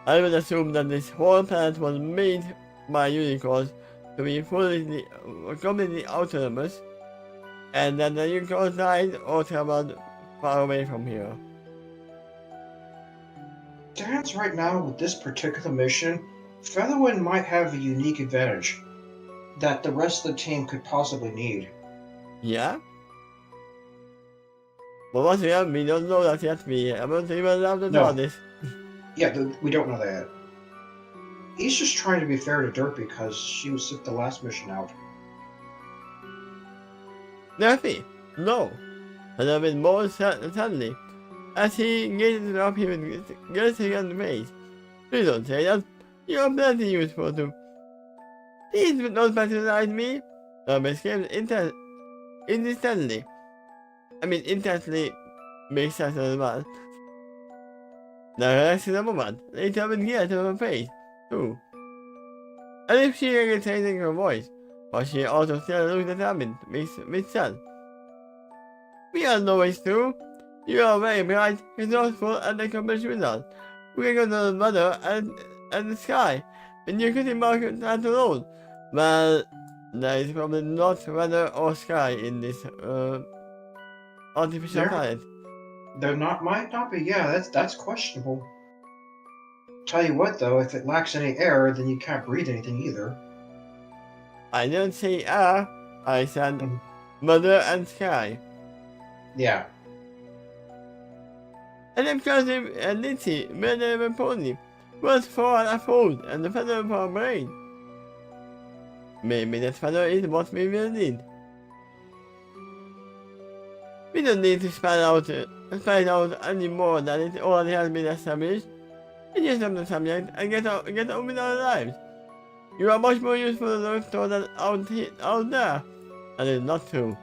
I would assume that this whole planet was made by unicorns to be completely autonomous, and that the unicorns died or traveled far away from here. Stands right now with this particular mission, Featherwind might have a unique advantage that the rest of the team could possibly need. Yeah? But once again, we don't know that yet. We haven't even left the TARDIS. Yeah, we don't know that yet. He's just trying to be fair to Dirt because she was sick the last mission out. Nerfy, no. And I've been more suddenly. As he gazes up, he was gazing on the face. Please don't say that. You are plenty useful to. Please don't patronize me. Escaped instantly. I mean, intensely makes sense as well. Now, relax in a moment. Later, with gear to her face, too. And if she irritating her voice, but she also still looks determined, makes sense. We are always through. You are very bright, resourceful, and accomplished with us. We can go to the weather and the sky, and you couldn't mark that alone. Well, there is probably not weather or sky in this artificial planet. There might not be. Yeah, that's questionable. Tell you what, though, if it lacks any air, then you can't breathe anything either. I didn't say air. I said weather and sky. Yeah. And impressive and Lindsay, better than Pony, was for a fold and the feather for a brain. Maybe that feather is what we will need. We don't need to spell out any more than it already has been established. We just have the subject and get on with our lives. You are much more useful to the store than out there. And it's not true.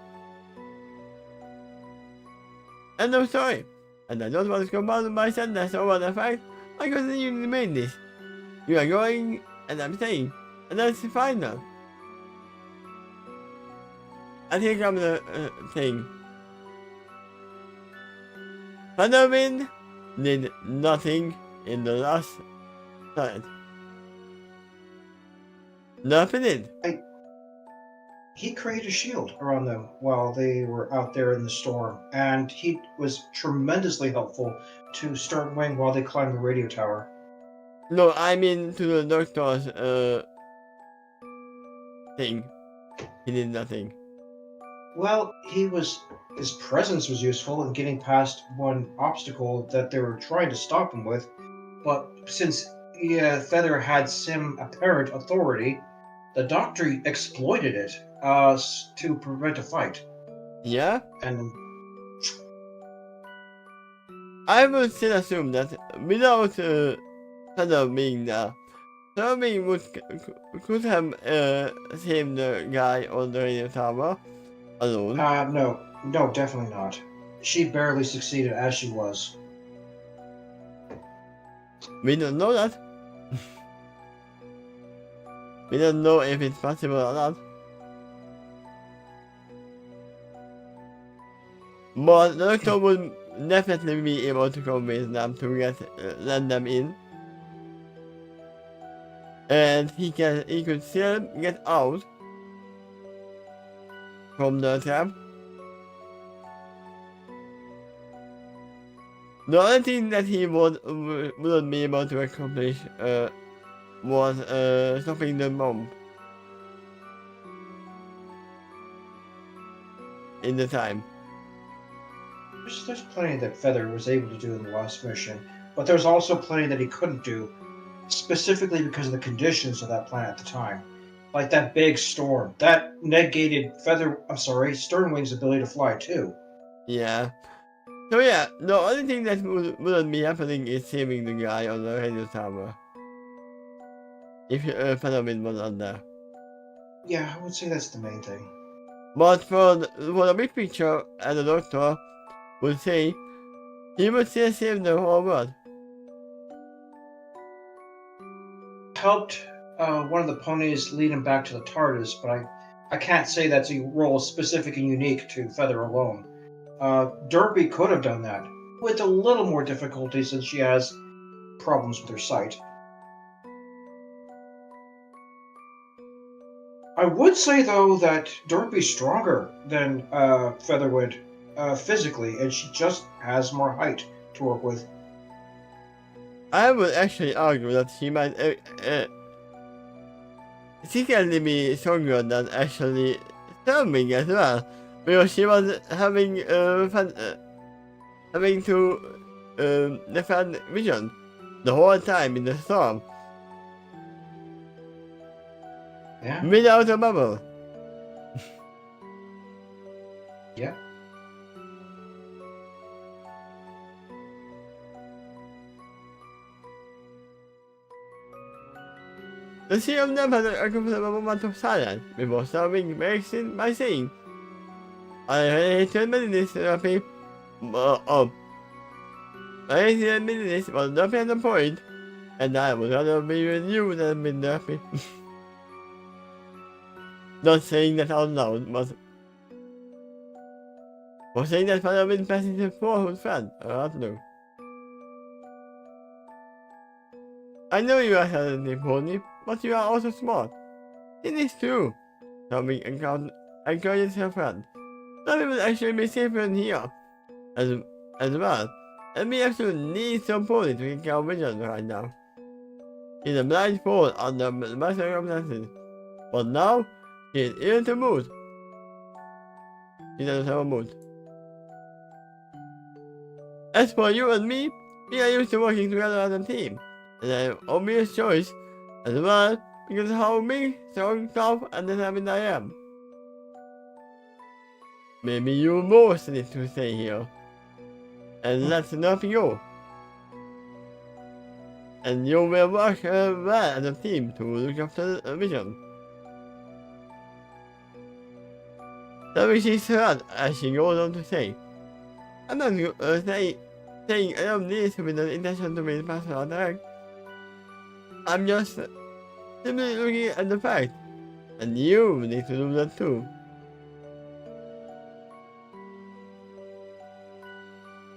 End of story. And I don't want to compound my sadness over the fact I continue to remain this. You are going, and I'm staying, and that's fine now. And here comes the thing. Thunderwind did nothing in the last night. Nothing did. He created a shield around them while they were out there in the storm, and he was tremendously helpful to Startwing while they climbed the radio tower. No, I mean to the doctor's thing. He did nothing. Well, his presence was useful in getting past one obstacle that they were trying to stop him with, but since Feather had some apparent authority, the Doctor exploited it to prevent a fight. Yeah? And I would still assume that without Feather being there, Tommy could have saved the guy on the radio tower alone. no, definitely not. She barely succeeded as she was. We don't know that. We don't know if it's possible or not. But the doctor would definitely be able to convince them to let them in. And he could still get out from the trap. The only thing that he wouldn't be able to accomplish was stopping the bomb in the time. There's plenty that Feather was able to do in the last mission, but there's also plenty that he couldn't do, specifically because of the conditions of that planet at the time. Like that big storm. That negated Sternwing's ability to fly too. Yeah. So yeah, the only thing that wouldn't be happening is saving the guy on the radio tower. If Phenomenon was not there. Yeah, I would say that's the main thing. But for the big picture, and the doctor would say, he would still save the whole world. Helped one of the ponies lead him back to the TARDIS, but I can't say that's a role specific and unique to Feather alone. Derby could have done that, with a little more difficulty since she has problems with her sight. I would say, though, that Derby's stronger than Featherwood physically, and she just has more height to work with. I would actually argue that she might secretly be stronger than actually Storming as well, because she was having having to defend Vision the whole time in the storm. Yeah. Without a bubble. Yeah. The three of them had a comfortable moment of silence before Storming breaks in by saying, I hated this therapy. I hated this was not at the point, and I would rather be with you than with therapy. Not saying that out loud, but for saying that Father been passing the forward friend, I don't know. I know you are talented, Pony, but you are also smart. It is true. Tommy encourages her friend. Tommy will actually be safer in here, as well, and we absolutely need some Pony to kick our Vision right now. He's a blind spot under the best circumstances, but now he is ill to mood. He doesn't have a mood. As for you and me, we are used to working together as a team, and an obvious choice as well because of how big, strong, tough, and determined I am. Maybe you both need to stay here, and let not go. And you will work well as a team to look after the Vision. So she's hurt as she goes on to say, I'm not saying any of this with the intention to be personal attack. I'm just simply looking at the fact, and you need to do that too.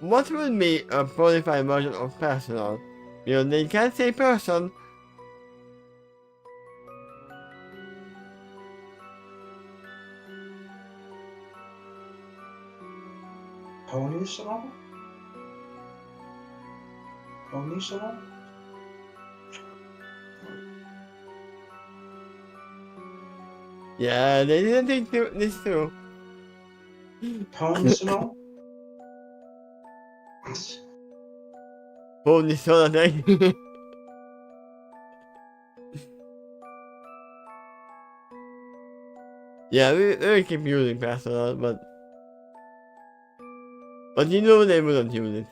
What would be a qualified version of personal? Because they can't say person. Pony Salon? Pony Salon? Yeah, they didn't think this through. Personal? Hold this sort of thing. Yeah, very confusing personal, but you know they wouldn't use it.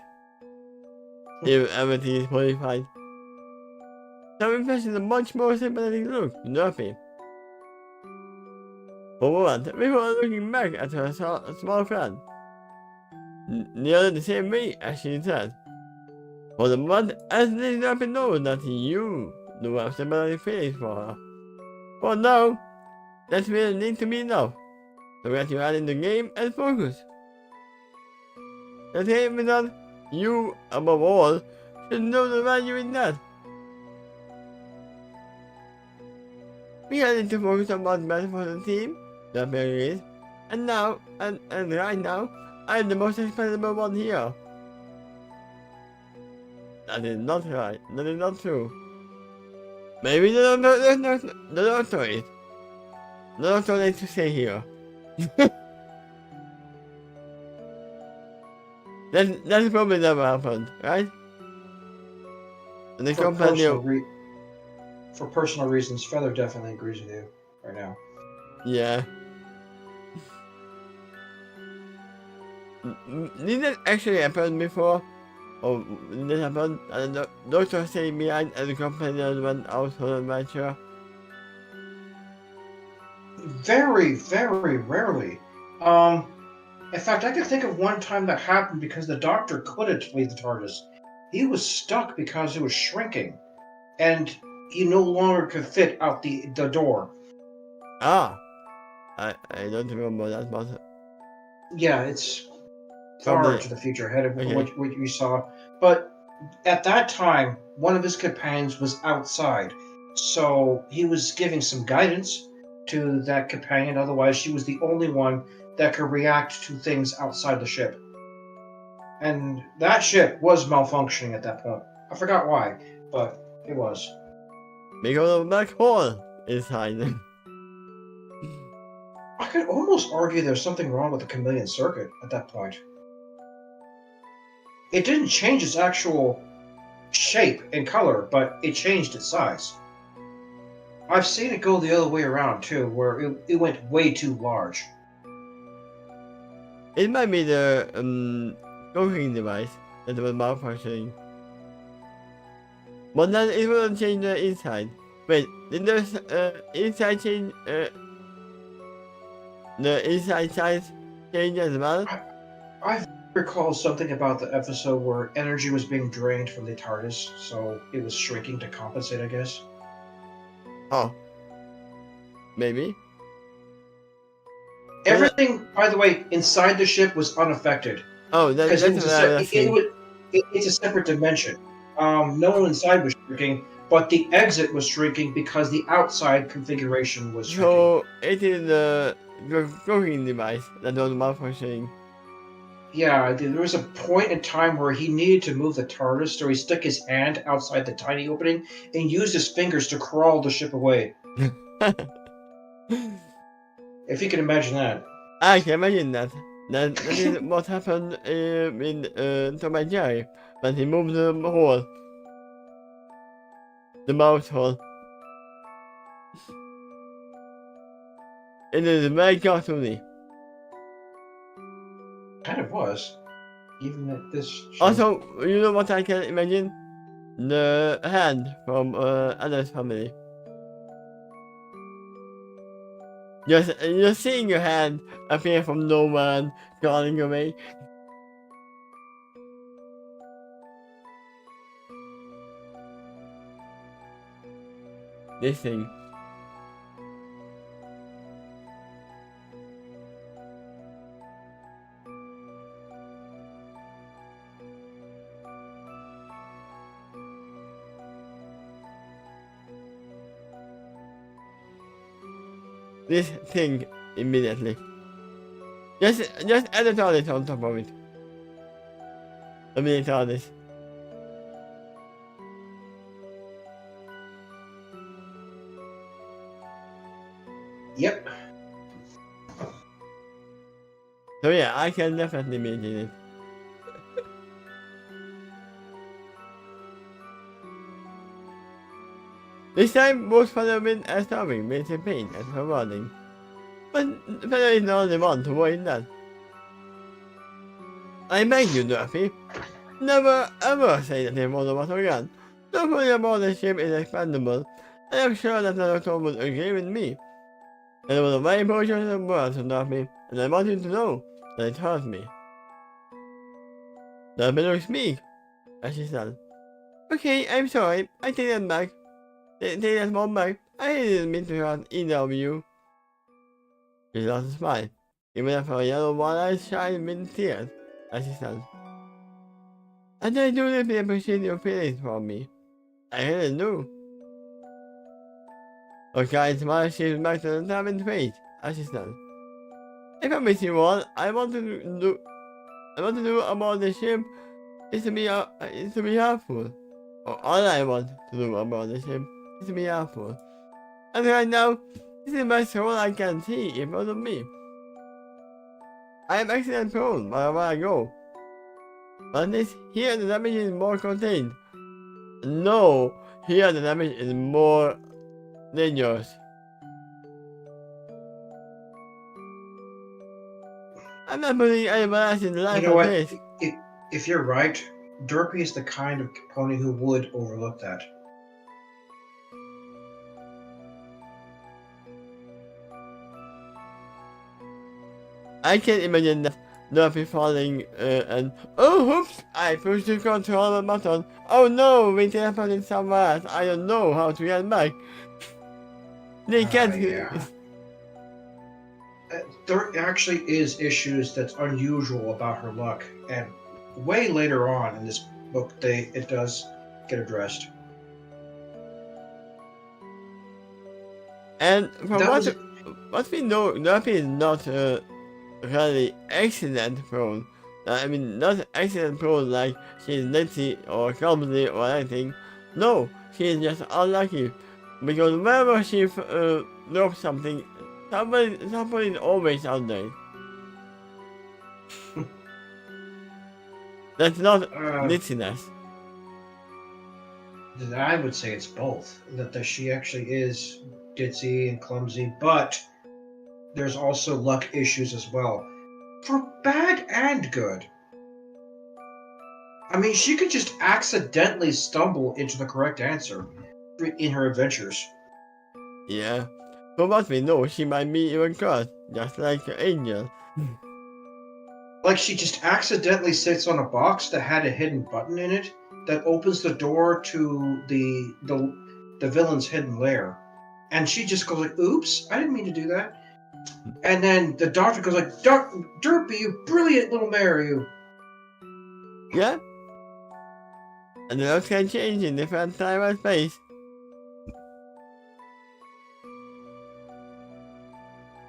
If everything is qualified. Some impressions a much more sympathetic look, nothing. For one, before looking back at her small friend, nearly the same way as she said. For the moment, as they not know that you do have sympathetic feelings for her. For now, that will need to be enough. So that you are in the game and focus. The same is that you, above all, should know the value in that. We are need to focus on what's best for the team, the player is, and now, and right now, I'm the most expendable one here. That is not right, that is not true. Maybe the doctor is. The doctor needs to stay here. That's probably never happened, right? And the company... For personal reasons, Feather definitely agrees with you right now. Yeah. Did that actually happen before? Or did it happen? And the doctor stayed behind and the companion went out on an adventure? Very, very rarely. In fact, I can think of one time that happened because the doctor couldn't leave the TARDIS. He was stuck because it was shrinking, and he no longer could fit out the door. Ah! I don't remember that, but... Yeah, it's far Probably... into the future ahead of Okay. what you saw. But at that time, one of his companions was outside, so he was giving some guidance to that companion. Otherwise, she was the only one that could react to things outside the ship. And that ship was malfunctioning at that point. I forgot why, but it was. Because of a black hole inside. I could almost argue there's something wrong with the chameleon circuit at that point. It didn't change its actual shape and color, but it changed its size. I've seen it go the other way around too, where it went way too large. It might be the cooking device that was malfunctioning. But then it wouldn't change the inside. Wait, did the inside change? The inside size change as well? I recall something about the episode where energy was being drained from the TARDIS, so it was shrinking to compensate, I guess. Oh. Maybe. Everything, by the way, inside the ship was unaffected. Oh, that's what I was saying. It's a separate dimension. No one inside was shrinking, but the exit was shrinking because the outside configuration was shrinking. So it is the cooking device that was malfunctioning. Yeah, there was a point in time where he needed to move the TARDIS, so he stuck his hand outside the tiny opening and used his fingers to crawl the ship away. If you can imagine that. I can imagine that. That is what happened in Tom and Jerry when he moved the hole. The mouse hole. It is very cartoony. Kind of was. Even at this show. Also, you know what I can imagine? The hand from Adam's Family. You're seeing your hand appear from nowhere and crawling away. This thing. This thing immediately. Just add a TARDIS on top of it. A mini TARDIS. Yep. So yeah, I can definitely maintain it. This time, both Feather Wind and Storming made a pain and rewarding. But Feather is not the one to worry that. I beg you, Dorothy, never ever say that your mother was again. Don't worry about the ship is expandable. I am sure that the doctor would agree with me. And it was a very precious word to Dorothy, and I want you to know that it hurt me. Dorothy looks meek, as she said. Okay, I'm sorry, I take that back. Take that small back. I didn't mean to hurt either of you. She lost a smile, even if her yellow one eyes shine with tears, as she said. And I do deeply appreciate your feelings for me. I really do. Her kind smile shifted back to the determined face, as she said. If I miss you all, I want to do about the ship is to be helpful. Or all I want to do about the ship is to be helpful. And right now, this is the best role I can see in front of me. I am accident prone wherever I go. But this here the damage is more contained. No, here the damage is more dangerous. I'm not putting anyone else in life You know on what? this. If you're right, Derpy is the kind of pony who would overlook that. I can imagine that Duffy falling and oh oops, I pushed the control button. Oh no, we teleported somewhere else. I don't know how to get back. They can't. Yeah. There actually is issues that's unusual about her luck, and way later on in this book, it does get addressed. And from That was what we know, Duffy is not really accident prone. I mean, not accident prone like she's lazy or clumsy or anything. No, she is just unlucky. Because whenever she drops something, somebody is always out there. That's not laziness. I would say it's both. That she actually is ditzy and clumsy, but there's also luck issues as well. For bad and good. I mean, she could just accidentally stumble into the correct answer in her adventures. Yeah. For what we know, she might be even cursed, just like an angel. Like she just accidentally sits on a box that had a hidden button in it that opens the door to the villain's hidden lair. And she just goes like, oops, I didn't mean to do that. And then the doctor goes like, Derpy, you brilliant little Mary, you. Yeah. And the looks can change in different time and space.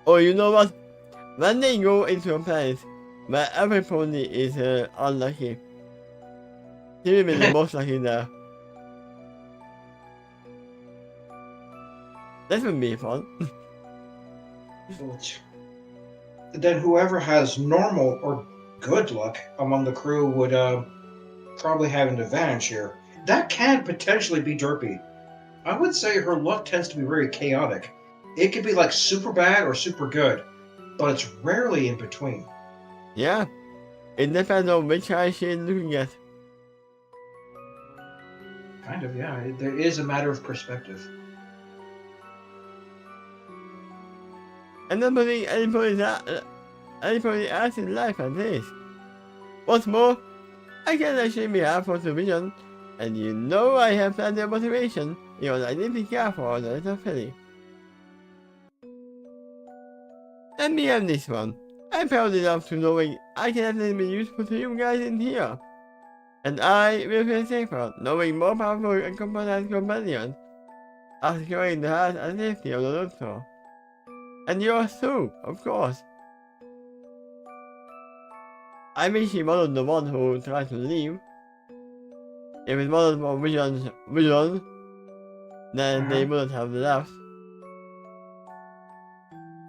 Oh, you know what? When they go into a place where every pony is unlucky, he will be the most lucky there. That would be fun. Then whoever has normal or good luck among the crew would probably have an advantage here. That can potentially be Derpy. I would say her luck tends to be very chaotic. It could be like super bad or super good, but it's rarely in between. Yeah. It depends on which eye she is looking at. Kind of, yeah. There is a matter of perspective. I'm not putting anybody else in life at this. What's more, I can actually be helpful to Vision, and you know I have plenty of motivation because I need to care for the little filly. Let me have this one. I'm proud enough to knowing I can actually be useful to you guys in here. And I will feel safer knowing more powerful and competent companions are securing the health and safety of the doctor. And yours too, of course. I wish he wasn't the one who tried to leave. If it wasn't for Vision, then they wouldn't have left.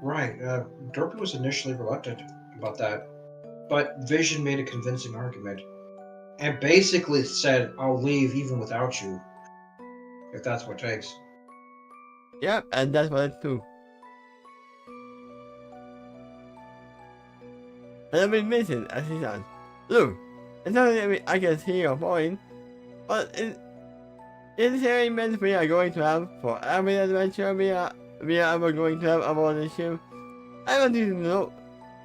Right. Dorothy was initially reluctant about that, but Vision made a convincing argument and basically said, "I'll leave even without you, if that's what it takes." Yep, and that's what I do. And I've been missing, as he said. Look, it's not that I can see your point, but is there events we are going to have for every adventure we are ever going to have aboard the ship? I want you to know.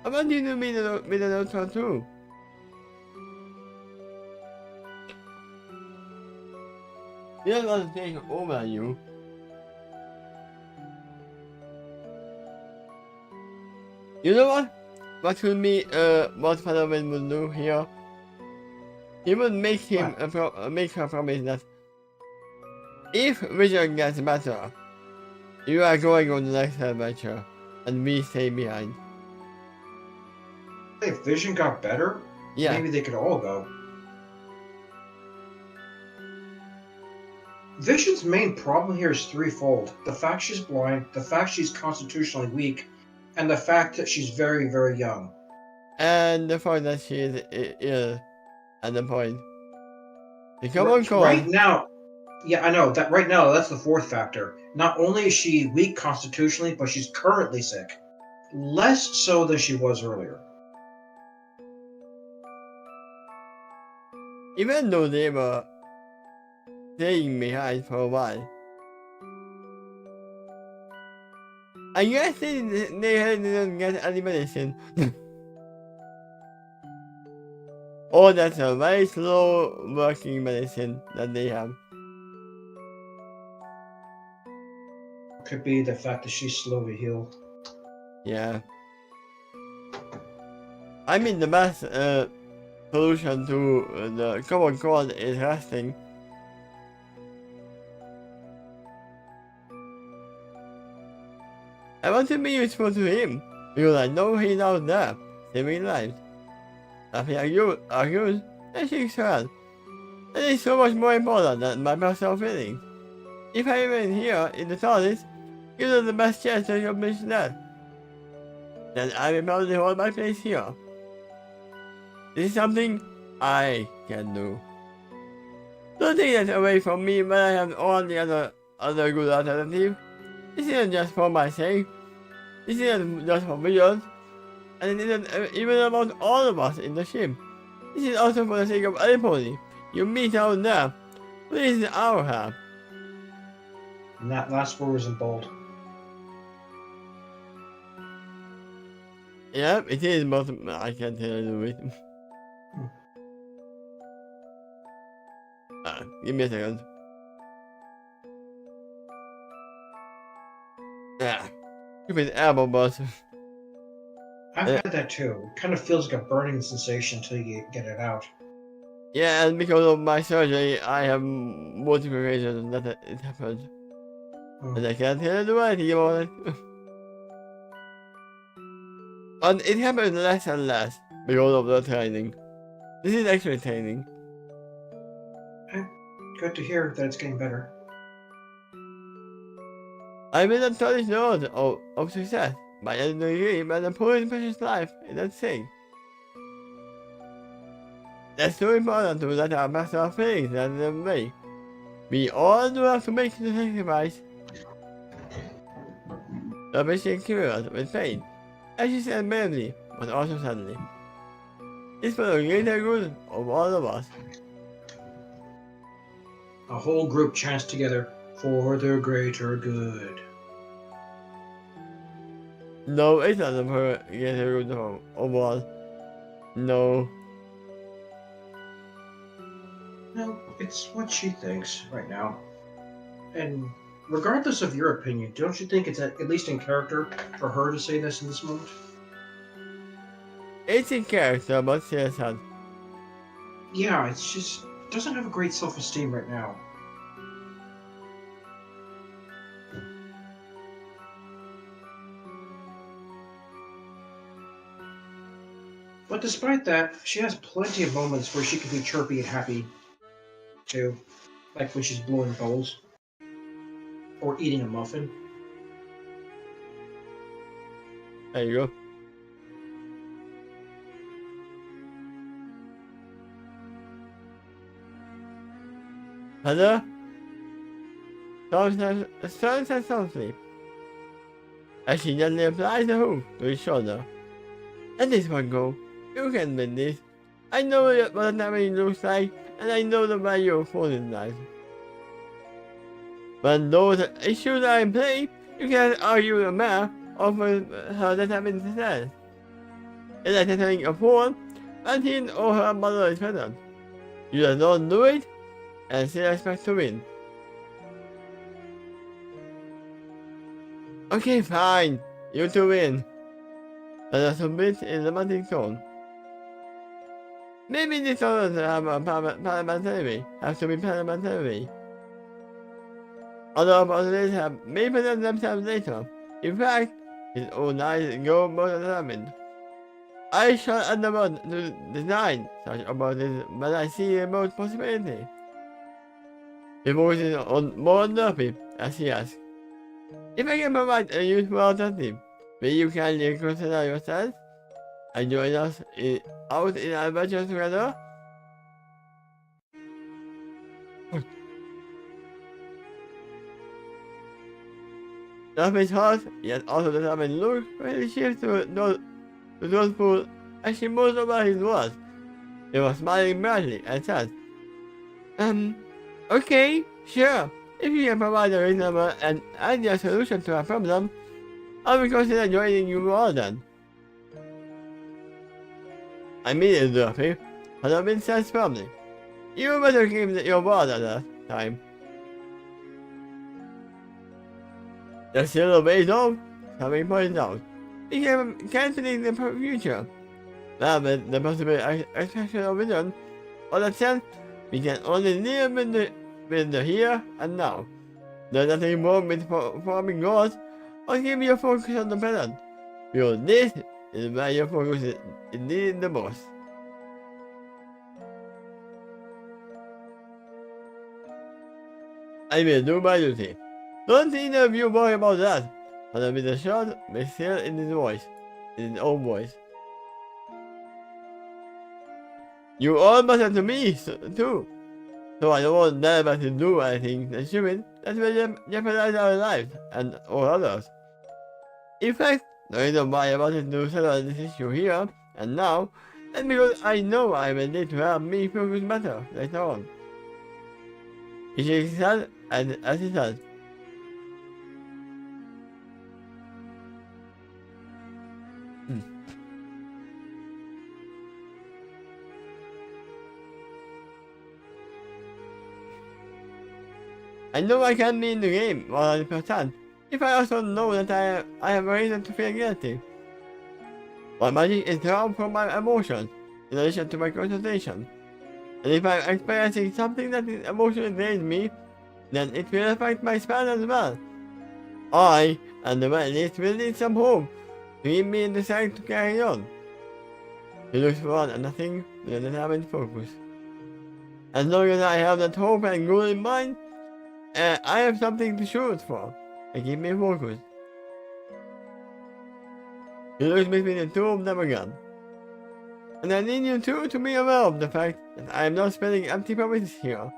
I want you to be the doctor too. We don't want to take over you. You know what? What could be what Father Wind would do here? He would make him make her promise that if Vision gets better, you are going on the next adventure, and we stay behind. If Vision got better, Yeah. maybe they could all go. Vision's main problem here is threefold: the fact she's blind, the fact she's constitutionally weak, and the fact that she's very, very young. And the fact that she is ill at the point. The common cold. Right now, yeah, I know that right now that's the fourth factor. Not only is she weak constitutionally, but she's currently sick. Less so than she was earlier. Even though they were staying behind for a while. I guess they didn't get any medicine. Or that's a very slow working medicine that they have. Could be the fact that she's slow to heal. Yeah. I mean, the best solution to the common cold is resting. I want to be useful to him, because I know he's out there, saving lives. Nothing argues, and shakes her hand. That is so much more important than my personal feelings. If I remain here in the TARDIS, gives us the best chance to accomplish that. Then I will probably hold my place here. This is something I can do. Don't take that away from me when I have all the other good alternatives. This isn't just for my sake. This isn't just for Vision. And it isn't even about all of us in the ship. This is also for the sake of everybody you meet out there. Please our help. And that last word was in bold. Yep, it is, but I can't tell you it. Give me a second. Stupid elbow bus. I've had that too. It kind of feels like a burning sensation until you get it out. Yeah, and because of my surgery, I have multiple reasons that it happened. And I can't tell you anything about it. And it happens less and less because of the training. This is actually training. Good to hear that it's getting better. I'm in a solid road of success. My editor dream and a poor precious life in that thing. That's so important to let our personal feelings get in the way. We all do have to make the sacrifice. The patient cured with pain, as she said bravely, but also sadly. It's for the greater good of all of us. A whole group chants together for the greater good. No, it's not for the greater good of all. No. No, it's what she thinks right now. And regardless of your opinion, don't you think it's at least in character for her to say this in this moment? It's in character, but still sad. Yeah, it's just doesn't have a great self-esteem right now. But despite that, she has plenty of moments where she can be chirpy and happy, too. Like when she's blowing bubbles. Or eating a muffin. There you go. Hello? Someone says something. As she gently applies the hook to his shoulder. Let this one go. You can win this. I know what a diamond looks like, and I know the value of holding life. But those issues are in play, you can't argue the math of how that happened says. It's like telling a fool, and he or her mother is present. You just don't do it, and still expect to win. Okay, fine. You two win. But a submit in the dramatic tone. Maybe this doesn't have a parliamentary, have to be parliamentary. Other possibilities have may present themselves later. In fact, his own eyes go more determined. I shall endeavor to design such about this, but I see a most possibility. He focuses on more therapy as he asks. If I can provide a useful alternative, will you kindly consider yourself and join us out in adventure together? Nothing's hard, yet also determined look really shifts to those who as she moves over his words. He was smiling brightly and said, okay, sure. If you can provide a reasonable and ideal solution to our problem, I will consider joining you all then. I mean it, Dorothy. Halloween says firmly. You better keep your word at that time. There's still a ways off, having pointed out. We can't predict the future. Rather than the possible expression of vision, or that sense, we can only live with the here and now. There's nothing wrong with forming goals, or keep your focus on the present. Because this is where your focus is needed the most. I will do my duty. Don't either of you worry about that. And with a short, but still in his voice, in his own voice. You all matter to me, too. So I don't never to do anything that's human that will jeopardize our lives and all others. In fact, the reason why I wanted to settle this issue here and now is because I know I will need to help me focus better later on. He shakes his head as he said, I know I can be in the game 100% if I also know that I have a reason to feel guilty. My magic is drawn from my emotions in addition to my concentration. And if I'm experiencing something that emotionally drains me, then it will affect my spell as well. I, and the very least, will need some hope to keep me in the strength to carry on. He looks forward and nothing with a determined focus. As long as I have that hope and goal in mind, I have something to shoot for and keep me focused. He looks between the two of them again. And I need you two to be aware of the fact that I am not spelling empty promises here.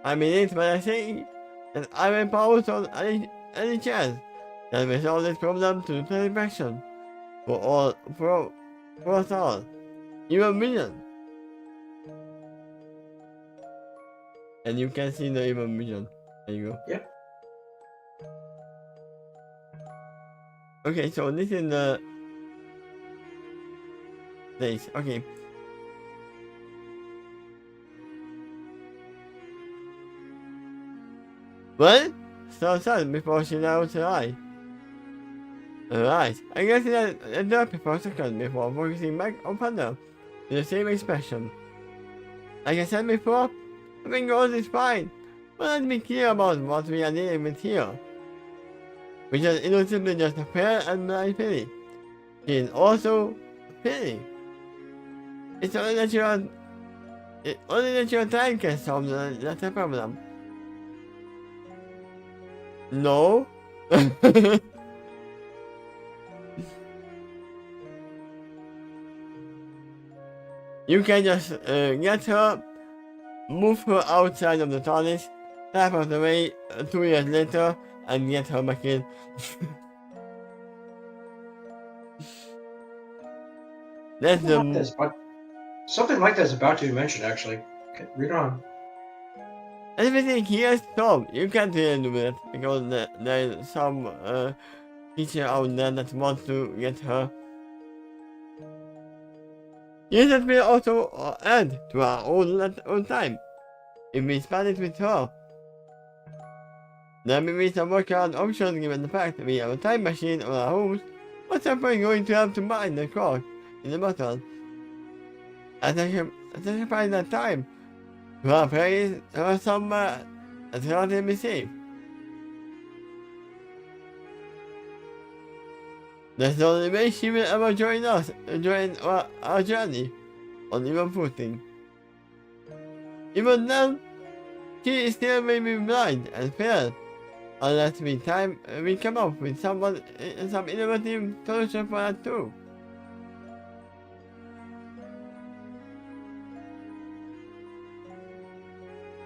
I mean it when I say that I will pause on any chance that will solve this problem to satisfaction for us all. Even vision. And you can see the even vision. There you go. Yeah. Okay, so this is the place. Okay. Well, so sad before she narrowed her eye. Alright, I guess it dropped for a second before focusing back on Panda with the same expression. Like I said before, having goals is fine, but let's be clear about what we are dealing with here. Which is innocently just a fair and blind pity. She is also pity. It's only that your time can solve the problem. You can just get her, move her outside of the TARDIS, tap her away 2 years later, and get her back in. That's Something like that is about to be mentioned, actually. Okay, read on. everything here is solved. You can't really do it because there's some teacher out there that wants to get her. Yes, that will also add to our own time. If we spend it with her. There may be some workaround options given the fact that we have a time machine on our homes. What's the point going to have to bind the clock in the bottle? As I can find that time. To our place or somewhere that's relatively safe. That's the only way she will ever join our journey on even footing. Even then, she is still may be blind and fail, unless we come up with some innovative solution for that too.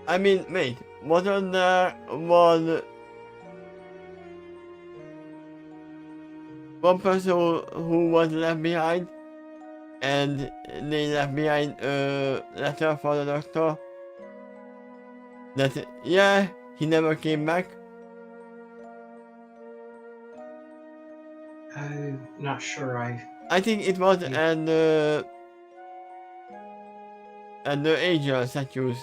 I mean, wait, wasn't there one person who was left behind, and they left behind a letter for the doctor? That, yeah, he never came back. I'm not sure. I think it was an the Asia statues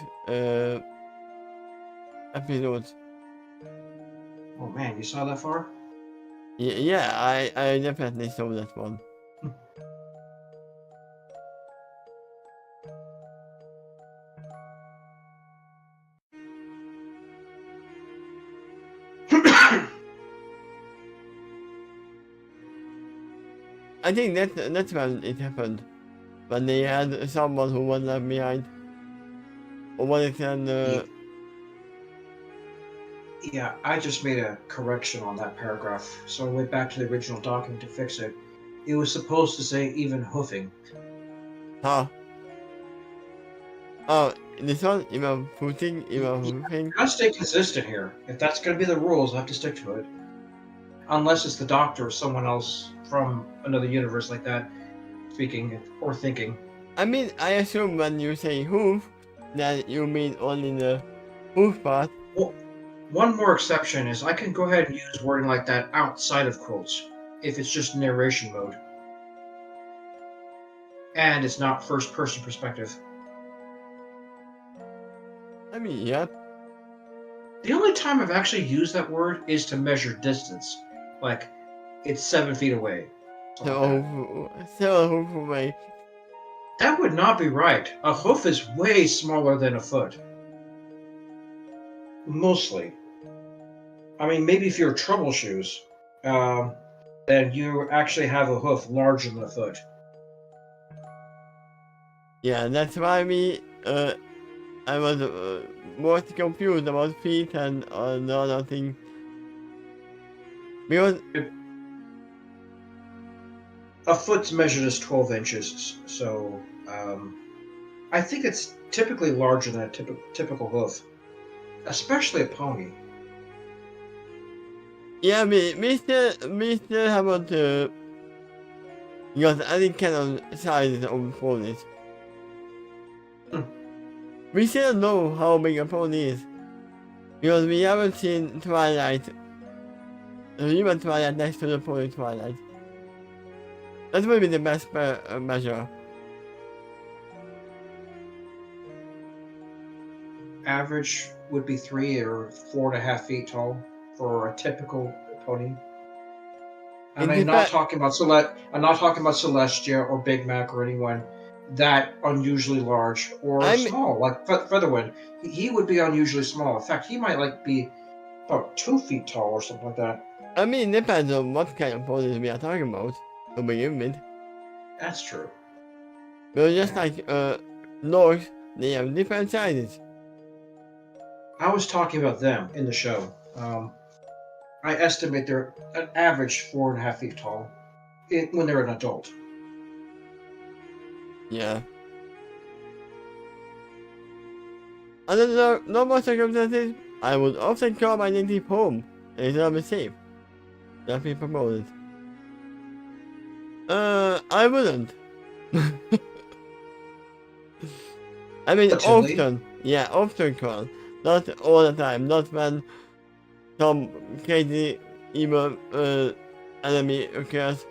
episode. Oh man, you saw that far? Yeah, I definitely saw that one. I think that's when it happened. When they had someone who was left behind. Or was it an Yeah, I just made a correction on that paragraph, so I went back to the original document to fix it. It was supposed to say even hoofing. Huh? Oh, this one, even footing, even hoofing. Gotta stay consistent here. If that's gonna be the rules, I have to stick to it. Unless it's the Doctor or someone else from another universe like that speaking or thinking. I mean, I assume when you say hoof, that you mean only the hoof part. Well, one more exception is I can go ahead and use wording like that outside of quotes if it's just narration mode. And it's not first person perspective. I mean, yeah. The only time I've actually used that word is to measure distance. Like, it's 7 feet away. So a hoof away. That would not be right. A hoof is way smaller than a foot. Mostly. I mean, maybe if you're trouble shoes, then you actually have a hoof larger than a foot. Yeah, that's why I was more confused about feet and the other thing. Because A foot's measured as 12 inches, so I think it's typically larger than a typical hoof, especially a pony. yeah, we still haven't got any kind of size of ponies. We still know how big a pony is. Because we haven't seen Twilight. Even Twilight next to the pony Twilight. That would be the best measure. Average would be 3 or 4.5 feet tall for a typical pony. And I'm not talking about Celestia or Big Mac or anyone that unusually large or small, like Featherwind. He would be unusually small. In fact, he might be about 2 feet tall or something like that. I mean, it depends on what kind of ponies we are talking about to begin with. That's true. But just like Norse, they have different sizes. I was talking about them in the show. I estimate they're an average 4.5 feet tall when they're an adult. Yeah. Under normal circumstances, I would often call my native home and it's safe. Nothing promoted. I wouldn't. I mean, Relatively. often. Yeah, often call. Not all the time. Not when some crazy evil enemy occurs.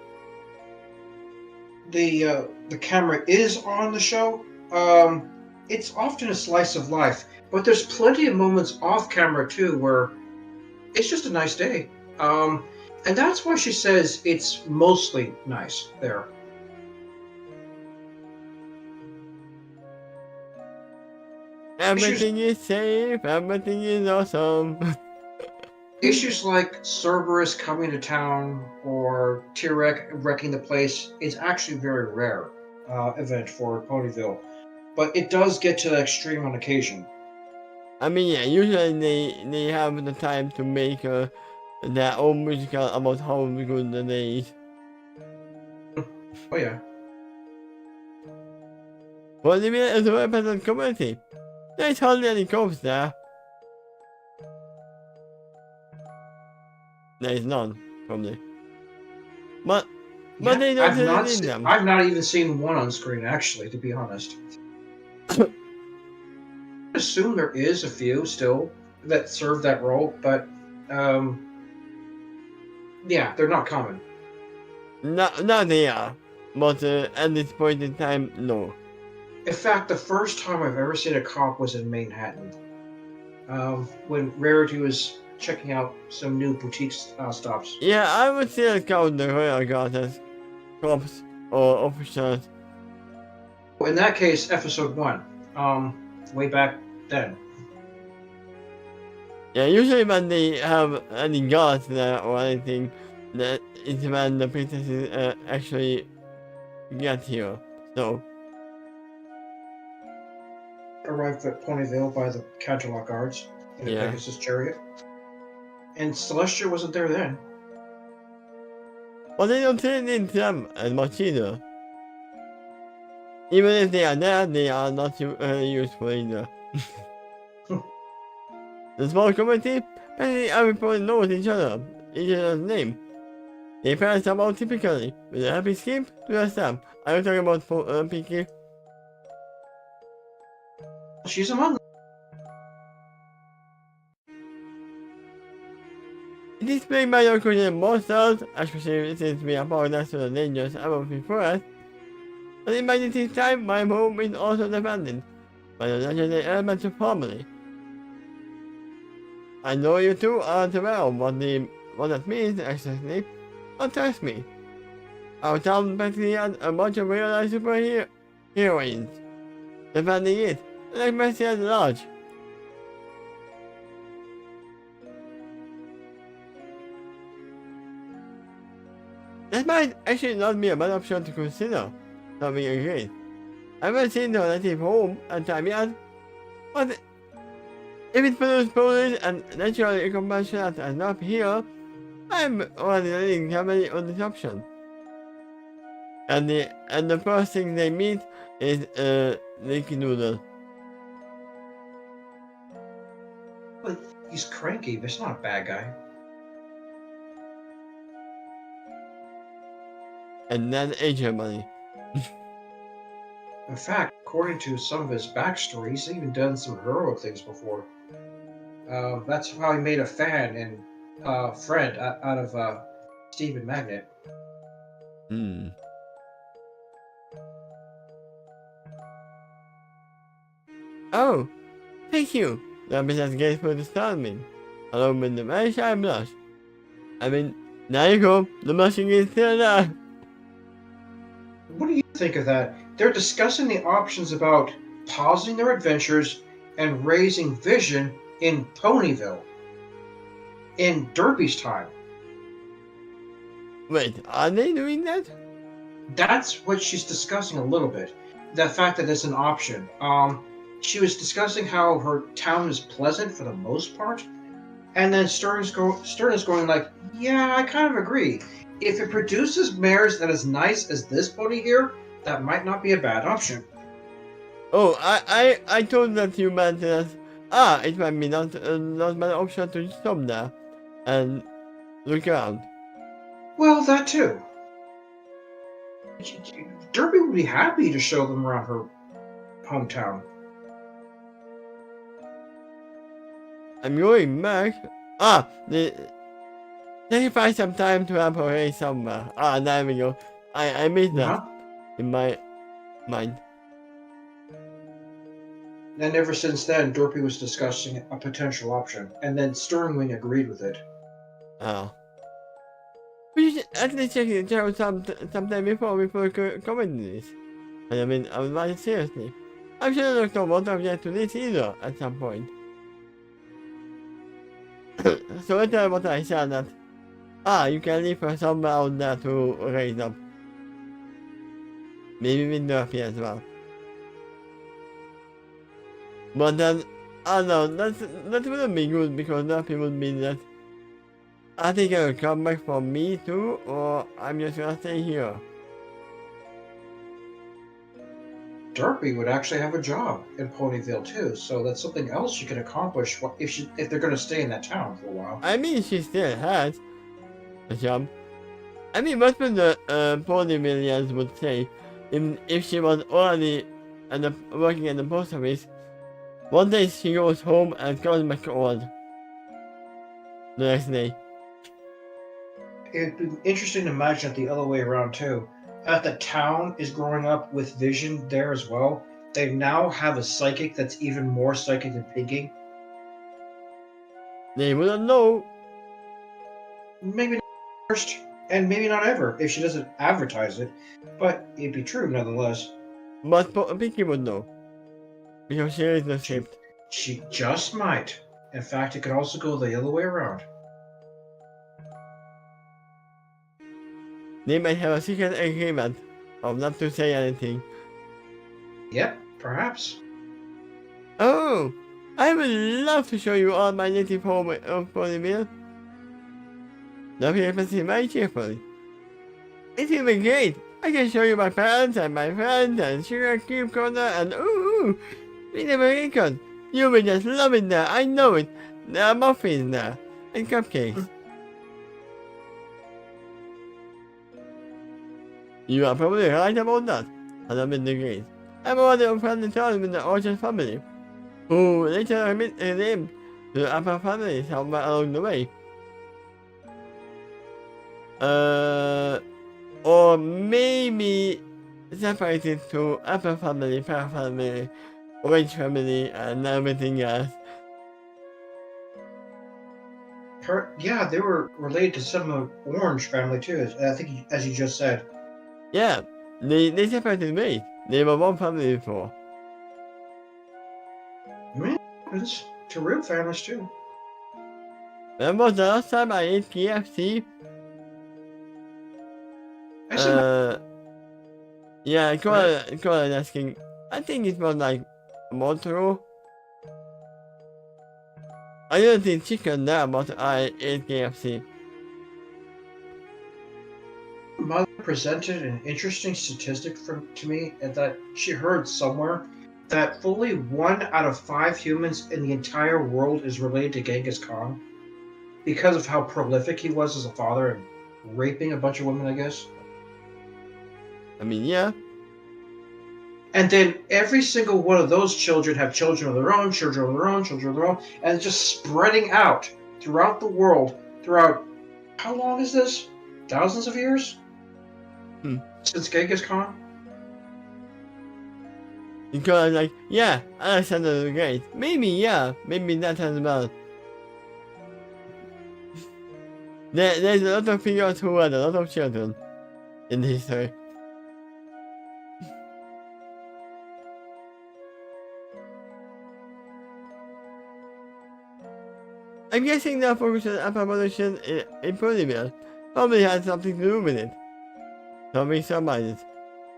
The camera is on the show. It's often a slice of life, but there's plenty of moments off camera too where it's just a nice day. And that's why she says it's mostly nice there. Everything is safe. Everything is awesome. Issues like Cerberus coming to town or T-Rex wrecking the place is actually a very rare event for Ponyville, but it does get to the extreme on occasion. I mean, yeah, usually they have the time to make their own musical about how good the day is. Oh yeah. Bolivia is a well-present community. There's hardly any cops there. There is none, probably. But they don't really need them. I've not even seen one on screen actually, to be honest. I assume there is a few still that serve that role, but yeah, they're not common. No, they are. But at this point in time, no. In fact, the first time I've ever seen a cop was in Manhattan, when Rarity was checking out some new boutique stops. Yeah, I would still count the royal guard as cops or officers. In that case, episode 1, way back then. Yeah, usually when they have any guards there or anything, that is when the princesses actually get here. So. Arrived at Ponyville by the Cadillac guards in a Pegasus chariot. And Celestia wasn't there then. Well, they don't really need them as much either. Even if they are there, they are not useful either. The small community, basically everybody knows each other's name. They pair them out typically, with a happy skip to a stamp. Are you talking about Pinky? She's among them. It is played by your Korean monsters, especially since we apologize to the dangers ever before us. But in my native time, my home is also defended by the legendary elements of harmony. I know you two aren't aware of what that means exactly, but trust me. Our town basically has a bunch of real-life heroines defending it, like Messi at large. That might actually not be a bad option to consider, Tommy agreed. I haven't seen the native home and time yet, but if it produces police and naturally compassionate enough here, I'm already leaning heavily on this option. And the first thing they meet is Leaky Noodle. But he's cranky, but he's not a bad guy. And then Asia money. In fact, according to some of his backstory, he's even done some heroic things before. That's how he made a fan and friend out of Stephen Magnet. Oh, thank you. That was as grateful to start me. Along with the very shy blush. I mean, there you go. The blushing is still there. What do you think of that? They're discussing the options about pausing their adventures and raising Vision in Ponyville. In Derpy's time. Wait, are they doing that? That's what she's discussing a little bit. The fact that it's an option. She was discussing how her town is pleasant for the most part. And then Stern is going like, yeah, I kind of agree. If it produces mares that as nice as this pony here, that might not be a bad option. Oh, I thought that you meant It might be not my option to stop there and look around. Well, that too. Derby would be happy to show them around her hometown. I'm going back. They find some time to have a race somewhere. There we go. I missed that in my mind. And ever since then, Dorothy was discussing a potential option, and then Sternwing agreed with it. Oh. We should at least check it out sometime before we comment this. I mean, I was like, seriously. I should have looked on what I've yet to this either at some point. So let's tell what I said that. You can leave her somewhere out there to raise up. Maybe with Dorothy as well. But then, I don't know, that wouldn't be good because Dorothy would mean that I think I will come back for me too, or I'm just gonna stay here. Dorothy would actually have a job in Ponyville too, so that's something else she could accomplish if they're going to stay in that town for a while. I mean, she still has a job. I mean, what would the Pony Millions would say if she was already working at the post office? One day she goes home and comes back on the next day. It'd be interesting to imagine it the other way around too. As the town is growing up with Vision there as well, they now have a psychic that's even more psychic than Pinky. They wouldn't know. Maybe not first, and maybe not ever, if she doesn't advertise it, but it'd be true nonetheless. But Pinky would know. Because she is the shaped. She just might. In fact, it could also go the other way around. They might have a secret agreement of not to say anything. Yep, perhaps. Oh, I would love to show you all my native home of Ponyville. Now you can see very cheerfully. It will be great. I can show you my parents and my friends and sugar cube corner and we never record. You will just love it there, I know it. There are muffins there and cupcakes. You are probably right about that, and I'm in the grade. I'm already on friendly terms with the Orchard family, who later named the Upper family somewhere along the way. Or maybe separated to Upper family, Pear family, Orange family, and everything else. Yeah, they were related to some of Orange family too, I think, as you just said. Yeah, they separated ways. They were one family before. Man, it's to real families too. Remember the last time I ate KFC? Yeah, Colin asking. I think it was like a month ago. I didn't eat chicken there, but I ate KFC. Mother presented an interesting statistic to me that she heard somewhere that fully 1 out of 5 humans in the entire world is related to Genghis Khan because of how prolific he was as a father and raping a bunch of women, I guess. I mean, yeah. And then every single one of those children have children of their own, children of their own, children of their own, and it's just spreading out throughout the world, throughout, how long is this? Thousands of years? Since Genghis Khan? Because like, yeah, Alexander the Great. Maybe, yeah, maybe that as well. There's a lot of figures who had a lot of children in history. I'm guessing the focus on evolution in Ponyville probably has something to do with it. Something surmises.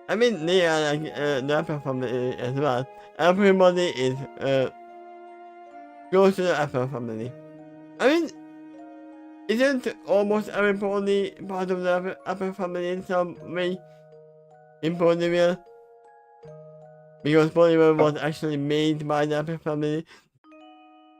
I mean, they are like the Apple family as well. Everybody is goes to the Apple family. I mean, isn't almost everybody part of the Apple family in some way in Ponyville? Because Ponyville was actually made by the Apple family.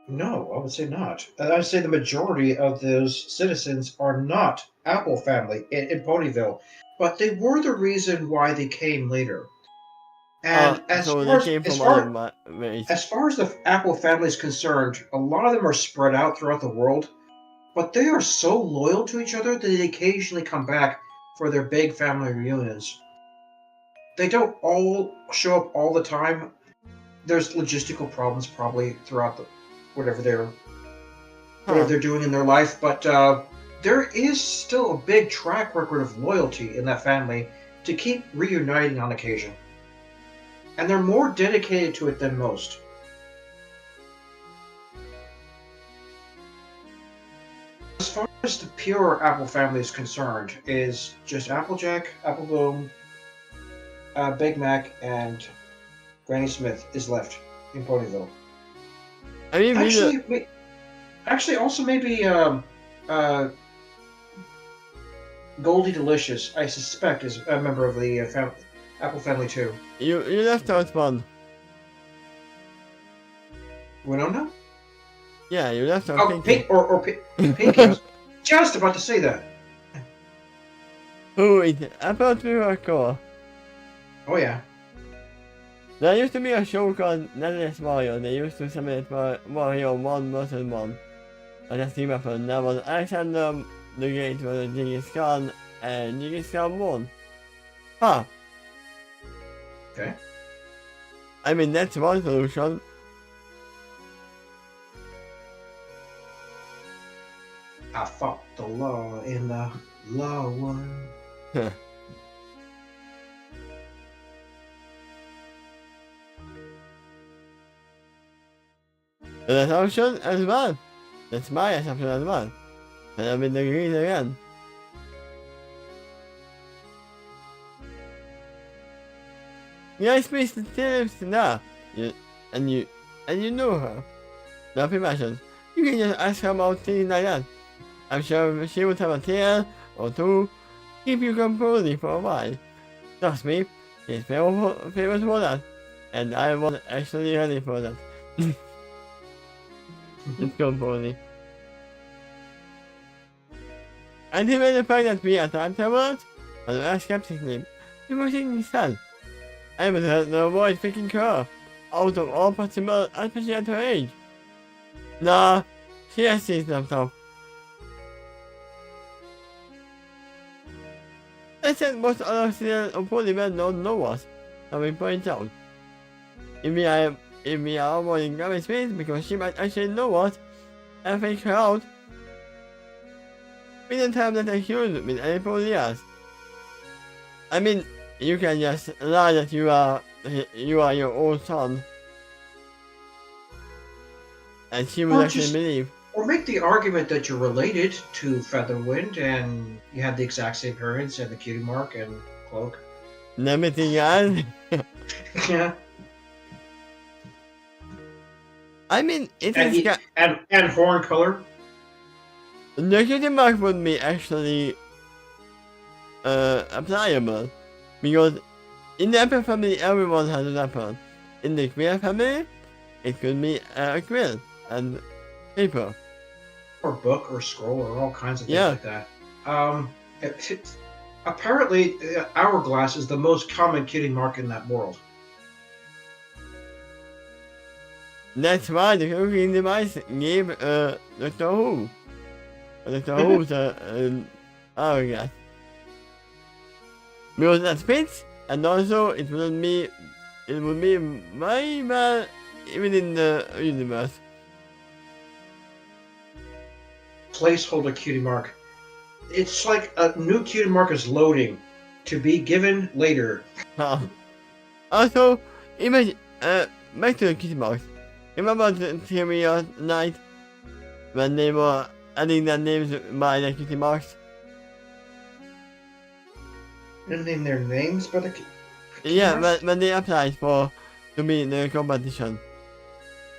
No, I would say not. I would say the majority of those citizens are not Apple family in Ponyville, but they were the reason why they came later. And So they came from other race. as far as the Apple family is concerned, a lot of them are spread out throughout the world, but they are so loyal to each other that they occasionally come back for their big family reunions. They don't all show up all the time. There's logistical problems probably throughout the whatever they're Huh. doing in their life, but there is still a big track record of loyalty in that family to keep reuniting on occasion. And they're more dedicated to it than most. As far as the pure Apple family is concerned, is just Applejack, Apple Bloom, Big Mac, and Granny Smith is left in Ponyville. I mean, Actually, also maybe uh, Goldie Delicious, I suspect, is a member of the Apple family too. you left out one. Winona? Yeah, you left out Oh, Pinky. Pinky. I was just about to say that. Who is it? Apple Tree or Core? Oh yeah. There used to be a show called Netflix Mario. They used to submit Mario 1 vs 1. On a team effort. That was Alexander the Great was Genghis Khan and Genghis Khan won. Huh. Okay. I mean, that's one solution. I fought the law in the law one. The assumption as well. That's my assumption as well. And I'm in the green again. Yeah, I speak to Phillips now. And you know her. Nothing matters. You can just ask her about things like that. I'm sure she would have a tale or two. Keep you company for a while. Trust me, she's famous for that. And I was actually ready for that. It's company. And even the fact that we are time travelers, and I skeptically, people think it's sad. I would have to avoid picking her out of all possible, especially at her age. Nah, she has seen some stuff. I said most other serial or poorly men don't know us, and we point out. If we are avoiding Gary's face because she might actually know us and fake her out, we don't have that accused with anybody else. I mean, you can just lie that you are your own son, and she will actually believe. Or make the argument that you're related to Featherwind and you have the exact same parents and the cutie mark and cloak. And everything else. Yeah. I mean, it and, is. And horn color. The cutie mark would be actually applicable, because in the Apple family everyone has an apple. In the Quill family, it could be a quill and paper. Or book or scroll or all kinds of things like that. Apparently, Hourglass is the most common cutie mark in that world. That's why the cooking device gave Doctor Who. Doctor Who's Hourglass. Because that fits, and also it would be very well even in the universe. Placeholder cutie mark. It's like a new cutie mark is loading to be given later. Also, imagine, back to the cutie marks. Remember the theory night when they were adding their names by the cutie marks? Didn't name their names by the cutie Yeah, marks? when they applied to be in the competition.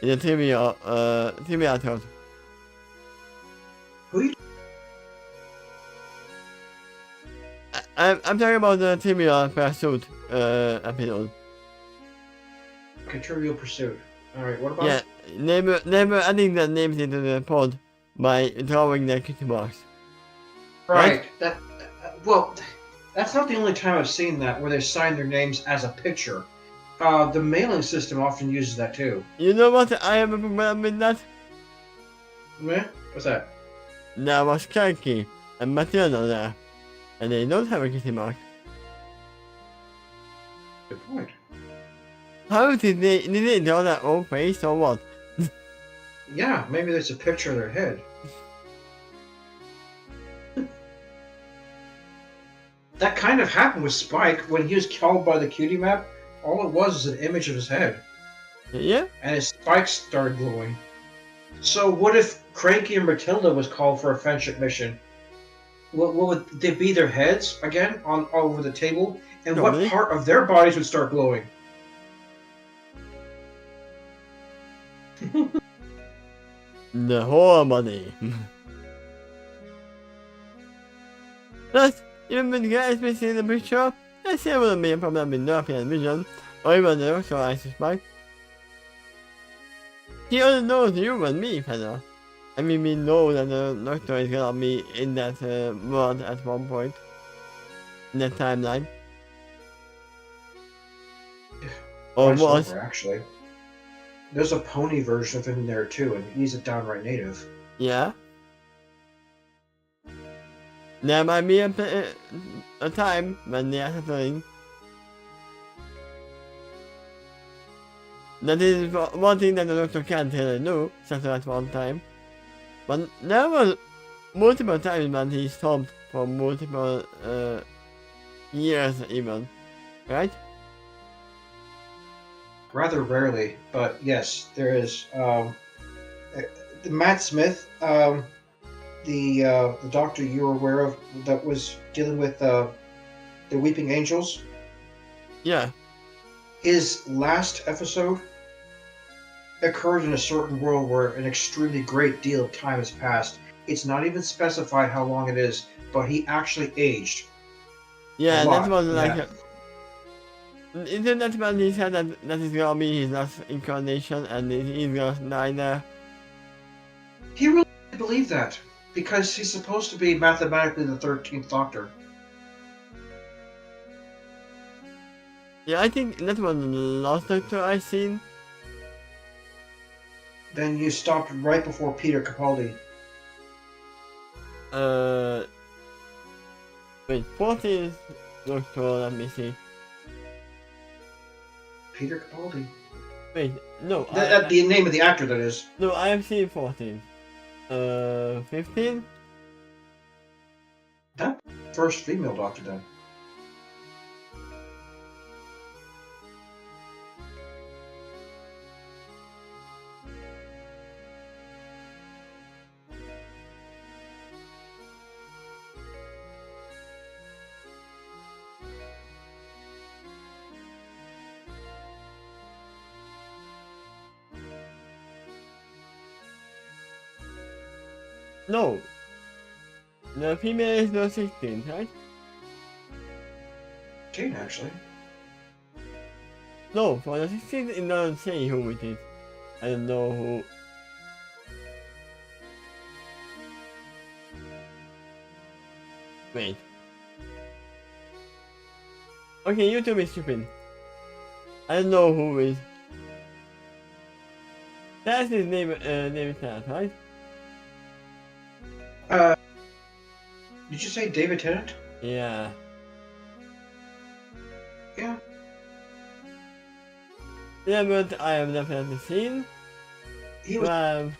In the trivia tournament. I'm talking about the Trivial Pursuit episode. Okay, Trivial Pursuit. Alright, what about Yeah, never adding their names into the pod by drawing their cutie marks. Right. Well, that's not the only time I've seen that where they sign their names as a picture. The mailing system often uses that too. You know what I have a problem with that? Meh? What's that? There was Takeshy and Matilda there, and they don't have a cutie mark. Good point. How did they draw their own face or what? Yeah, maybe there's a picture of their head. That kind of happened with Spike when he was called by the cutie map. All it was an image of his head. Yeah? And his spikes started glowing. So what if Cranky and Matilda was called for a friendship mission? What would they be, their heads again on all over the table? And Probably. what part of their bodies would start glowing? The whole body. Plus, even when guys missing in the picture, I see wouldn't be a problem with European vision, or even the Doctor, I suspect. He only knows you and me, fella. I mean, we know that the Doctor is gonna be in that world at one point. In that timeline. Or Vice was. over, actually. There's a pony version of him in there too, and he's a downright native. Yeah. There might be a time when they are settling. That is one thing that the Doctor can't really do, settle at one time. But there were multiple times when he stopped for multiple years even, right? Rather rarely, but yes, there is. Matt Smith, the doctor you were aware of that was dealing with the Weeping Angels. Yeah. His last episode occurred in a certain world where an extremely great deal of time has passed. It's not even specified how long it is, but he actually aged. Yeah, that was like. Yeah. Isn't that when he said that is gonna be his last incarnation and he's gonna die there? He really believed that because he's supposed to be mathematically the 13th Doctor. Yeah, I think that was the last Doctor I seen. Then you stopped right before Peter Capaldi. Wait, 14th Doctor, let me see. Peter Capaldi. Wait, no. The name of the actor, that is. No, I have seen 14. 15? That first female Doctor then. No. The female is the 16th, right? 15, actually. No, for the 16th it doesn't say who it is. I don't know who. Wait. Okay, YouTube is stupid. I don't know who is. That's his name, David Tennant, right? Did you say David Tennant? Yeah. Yeah. Yeah, but I have definitely seen. He was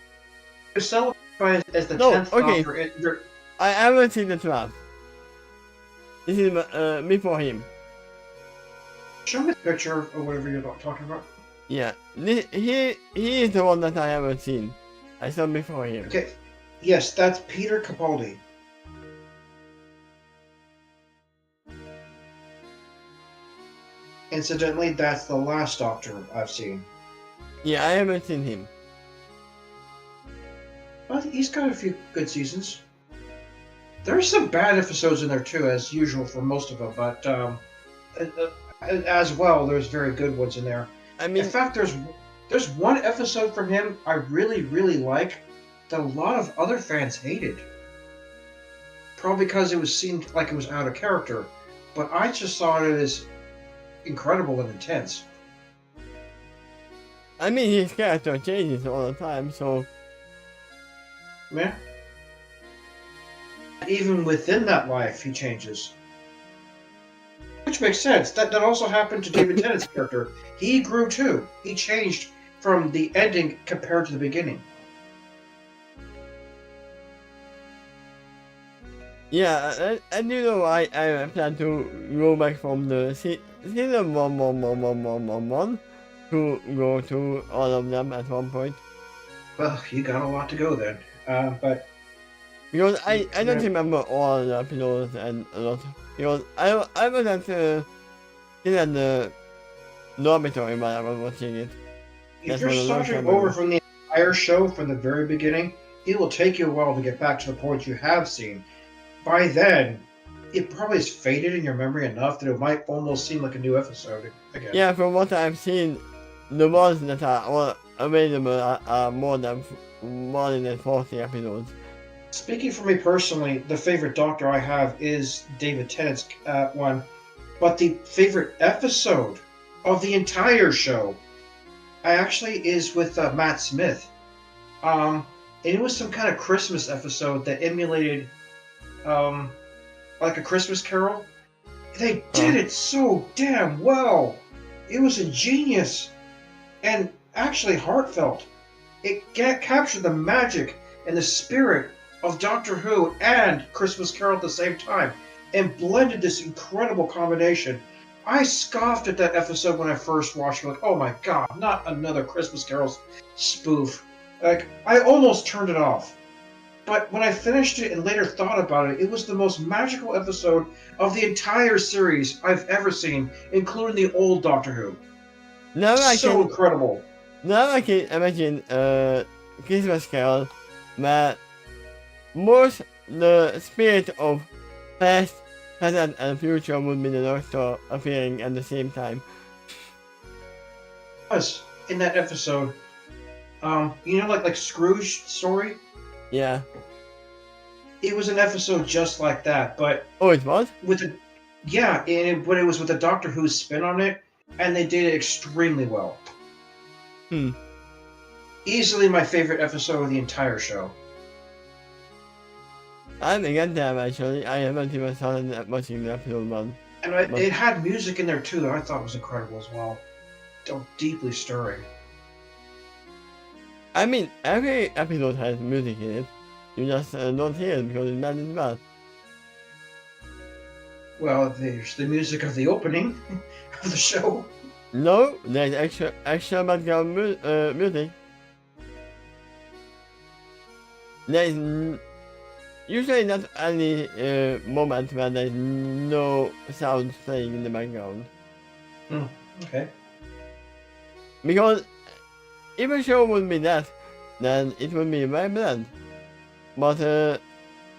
celebrated as the No, 10th okay. Doctor. I haven't seen the 12th. This is before him. Show me the picture of whatever you're talking about. Yeah, he is the one that I haven't seen. I saw before him. Okay. Yes, that's Peter Capaldi. Incidentally, that's the last Doctor I've seen. Yeah, I haven't seen him. But he's got a few good seasons. There's some bad episodes in there too, as usual for most of them, but as well, there's very good ones in there. I mean, In fact, there's There's one episode from him I really, really like that a lot of other fans hated. Probably because it was seemed like it was out of character, but I just saw it as incredible and intense. I mean, his character changes all the time, so Yeah. Even within that life, he changes. Which makes sense. That also happened to David Tennant's character. He grew too. He changed from the ending compared to the beginning. yeah, and you know, I plan to go back from the season one to go to all of them at one point. Well, you got a lot to go then. But Because I don't remember all the episodes and a lot. Because I was at still at the dormitory while I was watching it. if That's you're what a long starting time over ago. from the entire show from the very beginning, it will take you a while to get back to the point you have seen. By then, it probably is faded in your memory enough that it might almost seem like a new episode again. Yeah, from what I've seen, the ones that are all available are more than 40 episodes. Speaking for me personally, the favorite Doctor I have is David Tennant's one, but the favorite episode of the entire show actually is with Matt Smith. And it was some kind of Christmas episode that emulated like a Christmas Carol. They did it so damn well. It was a genius and actually heartfelt. It captured the magic and the spirit of Doctor Who and Christmas Carol at the same time and blended this incredible combination. I scoffed at that episode when I first watched it, like, oh my god, not another Christmas Carol spoof. Like, I almost turned it off. But when I finished it and later thought about it, it was the most magical episode of the entire series I've ever seen, including the old Doctor Who. Now Incredible. Now I can imagine Christmas Carol where most the spirit of past, present and future would be the Doctor appearing at the same time. Us in that episode, you know, like Scrooge story. Yeah. It was an episode just like that, but Oh, it was? with a but it was with a Doctor Who spin on it, and they did it extremely well. Easily my favorite episode of the entire show. I think that actually. I haven't even started watching the episode one. And it had music in there too that I thought was incredible as well. Deeply stirring. I mean, every episode has music in it. You just don't hear it because it's not in bad. Well, there's the music of the opening of the show. No, there's extra background music. There's usually not any moment where there's no sound playing in the background. Okay. Because if a show would be that, then it would be very bland. But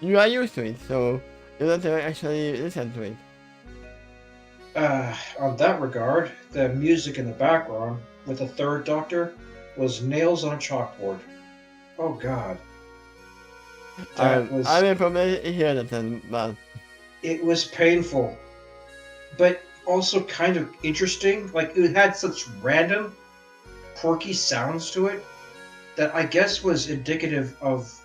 you are used to it, so you don't actually listen to it. On that regard, the music in the background with the third Doctor was nails on a chalkboard. Oh God. I will probably hear that then, but it was painful, but also kind of interesting. Like, it had such random, quirky sounds to it that I guess was indicative of,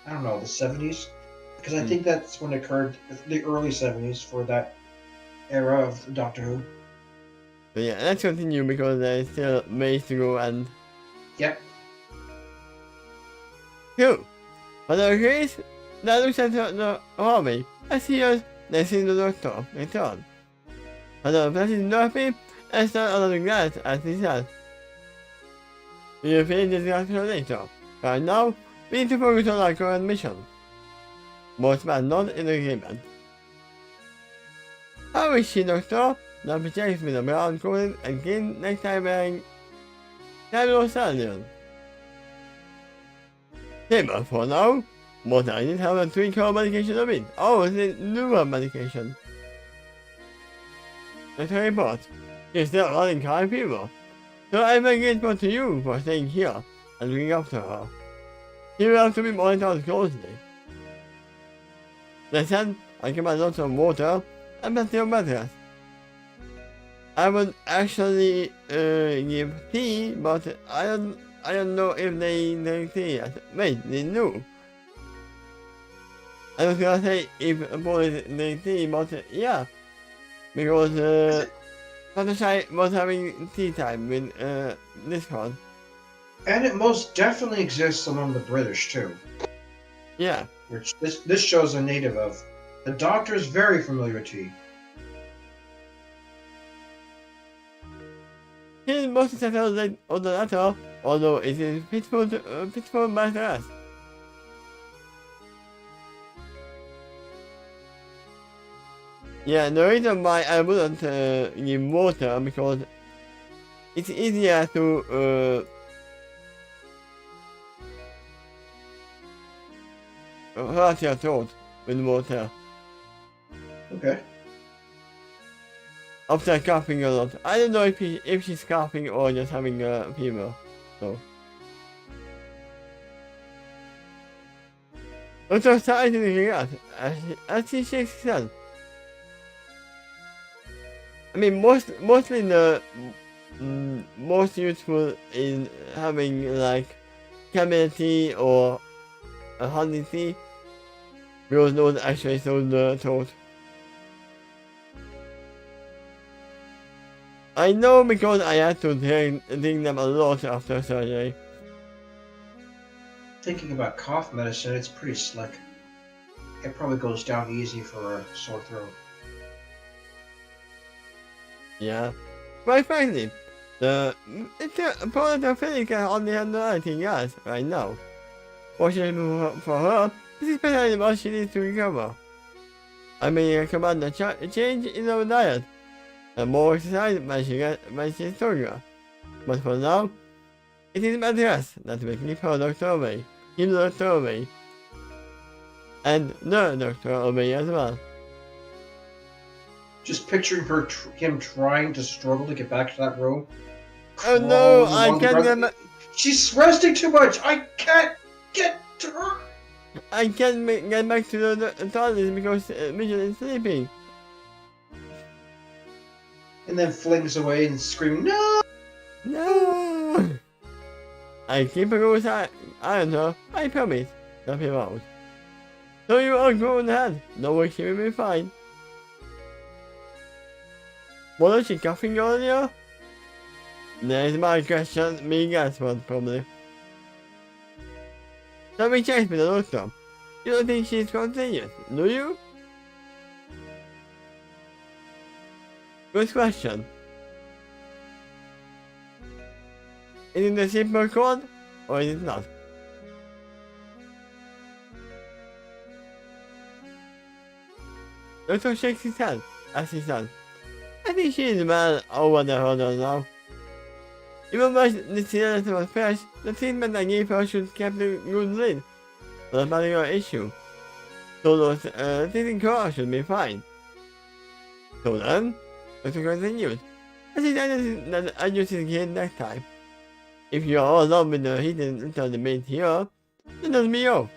I don't know, the 70s. Because I think that's when it occurred, the early 70s for that era of Doctor Who. But yeah, let's continue because there's still ways to go and... Yep. Cool. But the case that looks at the hallway, I see us, they see the Doctor return. But the President Dorothy and start under the glass as he says. We'll finish this reaction later. Right now, we need to focus on our current mission. Most men not in agreement. How is she, Doctor? Dorothy checks with the brown coated and clean next time wearing Samuel Stallion. But for now, but I didn't have a tweak her medication of it. Oh, it's a newer medication. Let's report. She's still running high fever. So I'm very grateful to you for staying here and looking after her. She will have to be monitored closely. Listen, I give her lots of water and plenty of mattress. I would actually give tea, but I don't know if they drink tea yet. Wait, they do. I was gonna say if boys drink tea, but yeah, because Takeshy was having tea time with Discord. And it most definitely exists among the British too, Yeah. which this show's a native of. The Doctor is very familiar with tea. He's most settled on the latter, although it is peaceful by the rest. Yeah, the reason why I wouldn't give water because it's easier to hurt your throat with water Okay. after coughing a lot. I don't know if she's coughing or just having a fever. So. Doctor started to react as she shakes his hand. I mean, mostly the most useful is having like chamomile tea or a honey tea because those actually soothe the throat. I know because I had to drink them a lot after surgery. Thinking about cough medicine, it's pretty slick. It probably goes down easy for a sore throat. Yeah. Quite frankly, it's a product of feeling can only handle anything else right now. Fortunately for her, this is better than what she needs to recover. I may recommend a change in her diet and more exercise when she's stronger. But for now, it is my dress that will keep her doctor away, keep the doctor away, and the doctor away as well. Just picturing him trying to struggle to get back to that room. Oh no, I can't She's resting too much. I can't get to her. I can't get back to the TARDIS because Vision is sleeping. And then flings away and screaming, "No!" No! I keep a close eye on her, I promise. Help him out. So you are going ahead. Don't worry, she will be fine. Wasn't she coughing earlier? There's my question, me guess one probably. Let me check with the doctor. You don't think she's contagious, do you? Good question. Is it a simple code, or is it not? Doctor shakes his head as he said, I think she is well over the hurdle now. Even though the sedative was fresh, the treatment I gave her should keep a good lead on a particular issue. So those teething cores should be fine. So then, Doctor continued. I think that I use his kid next time. If you are all alone with the hidden little debate here, then let me off.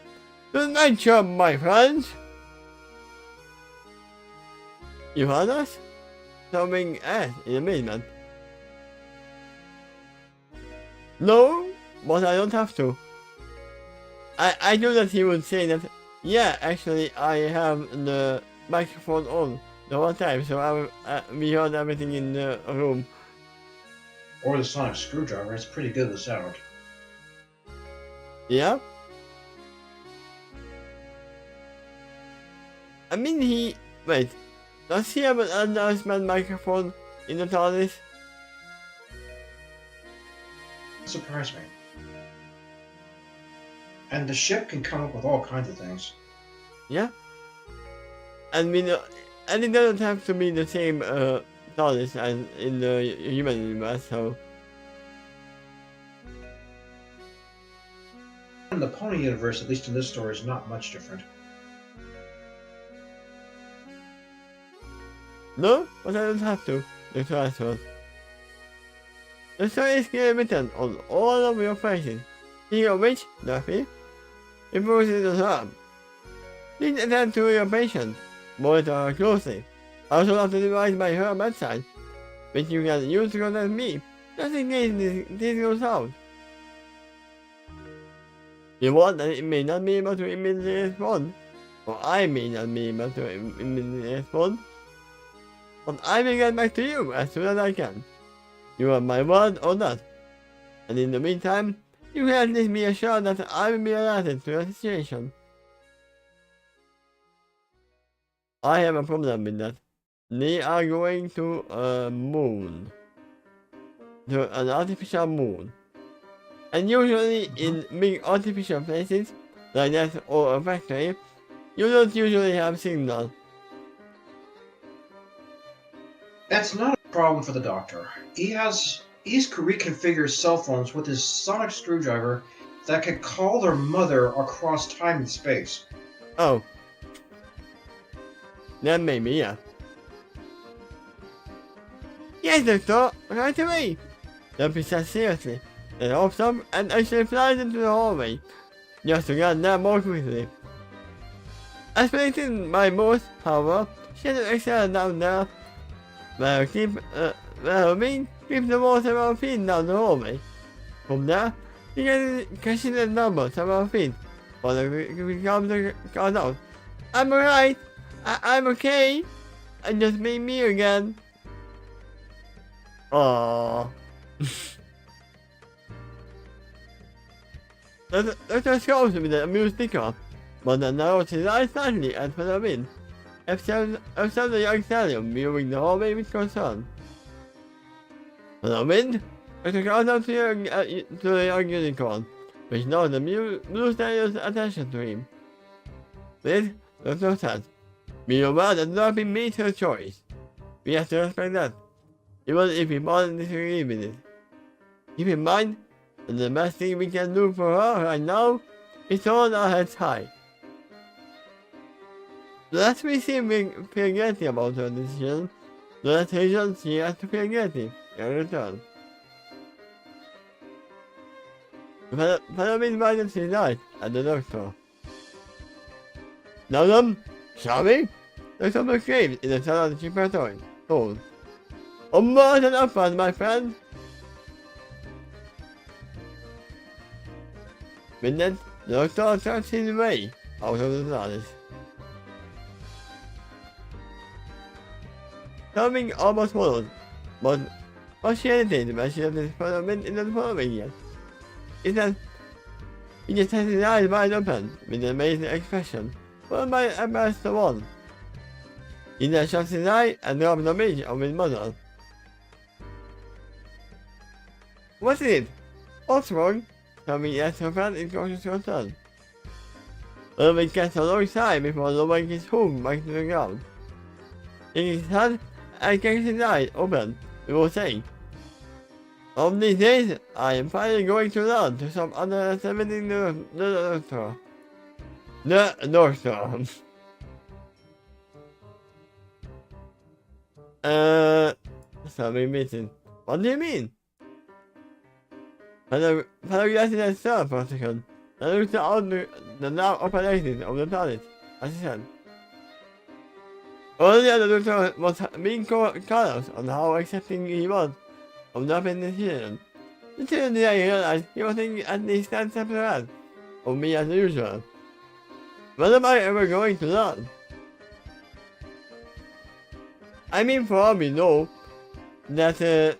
Good night, job, my friends! You heard us? Something else in amazement. No, but I don't have to. I knew that he would say that, yeah, actually I have the microphone on the whole time, so we heard everything in the room. Or the sonic screwdriver, it's pretty good with sound. Yeah? I mean wait, does he have an announcement microphone in the TARDIS? Surprise me. And the ship can come up with all kinds of things. Yeah? And it doesn't have to be the same TARDIS as in the human universe, so... In the Pony universe, at least in this story, is not much different. No, but I don't have to. That's what I thought. The story is clearly written on all of your faces, speaking of which, Duffy, improves the harm. Please attend to your patient, monitor her closely. I also have the device by her bedside, which you can use to contact me, just in case this goes out. You want that it may not be able to immediately respond, or I may not be able to immediately respond, but I will get back to you as soon as I can. You have my word on that. And in the meantime, you can at least be assured that I will be alerted to your situation. I have a problem with that. They are going to a moon. To an artificial moon. And usually in big artificial places, like that or a factory, you don't usually have signal. That's not a problem for the Doctor. He reconfigures cell phones with his sonic screwdriver that can call their mother across time and space. Oh. Then maybe, yeah. Yes, Doctor, right away. Duffy says seriously, then hops up and actually flies into the hallway, just to get there more quickly. Aspirating by most, however, she had to excel down there, where her wing keeps the water around feet down the hallway. From there, she can catch the number several feet, while the comes calls out, "I'm alright, I'm okay, and just be me again." Aww. Doctor shows me the amused sticker, but then narrows his eyes slightly and for the wind. Observes the young stallion viewing the hallway with concern. For the wind, Doctor calls out to the young unicorn, which knows the blue stallion's attention to him. This, Doctor says, be aware that Duffy made her choice. We have to respect that, even if we both disagree with it. Keep in mind that the best thing we can do for her right now is hold our heads high. Let me see if we feel guilty about her decision. The decision she has to feel guilty in return. Follow me by the light at the Doctor. Now then, shall we? Doctor McCabe in the center of the preparatory. Told. More than upward, my friend. With that, the Doctor turns his way out of the TARDIS. Coming almost followed, but what she hesitated when she left his following in the following year is that he just has his eyes wide open with an amazing expression, followed by a burst of one. He then shuts his eye and drops the image of his mother. What is it? What's wrong? Tommy asked her friend in cautious concern. Irving cast a long sigh before lowering his hook back to the ground. Shaking his head and keeping his eyes open before saying, "Of these days, I am finally going to learn to stop underestimating the Doctor. The Doctor." Something missing. What do you mean? Fellow resident sir for a second, then looked out the now operations of the TARDIS, as he said. Earlier the Doctor was being cautious on how accepting he was of Duffy's decision. Until the day I realized he was thinking at least 10 steps ahead of me as usual. When am I ever going to learn? I mean, for all we know, that the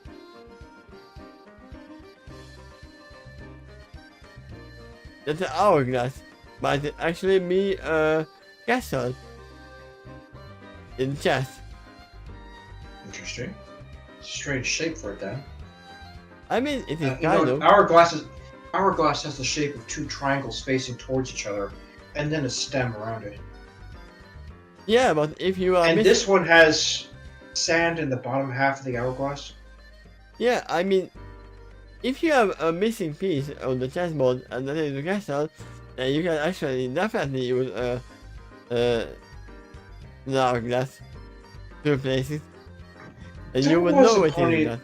hourglass might actually be a castle in chess. Interesting. Strange shape for it then. I mean, it is kind of. Hourglass has the shape of two triangles facing towards each other, and then a stem around it. Yeah, but if you are. And this one has sand in the bottom half of the hourglass. Yeah, I mean, if you have a missing piece on the chessboard and that is the castle, then you can actually definitely use an hourglass to replace it. And you would know what it is.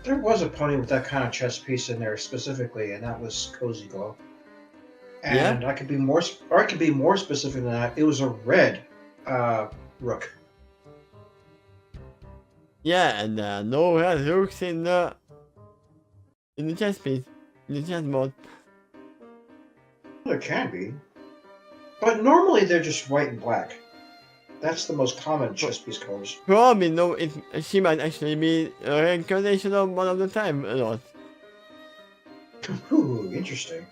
There was a pony with that kind of chest piece in there specifically, and that was Cozy Glow. Yeah? And I could be more specific than that. It was a red rook. Yeah, and no red hooks in the chest piece, in the chest mod. There can be, but normally they're just white and black. That's the most common chest piece colors. Probably no, she might actually be a reincarnation of one of the time a lot. Ooh, interesting.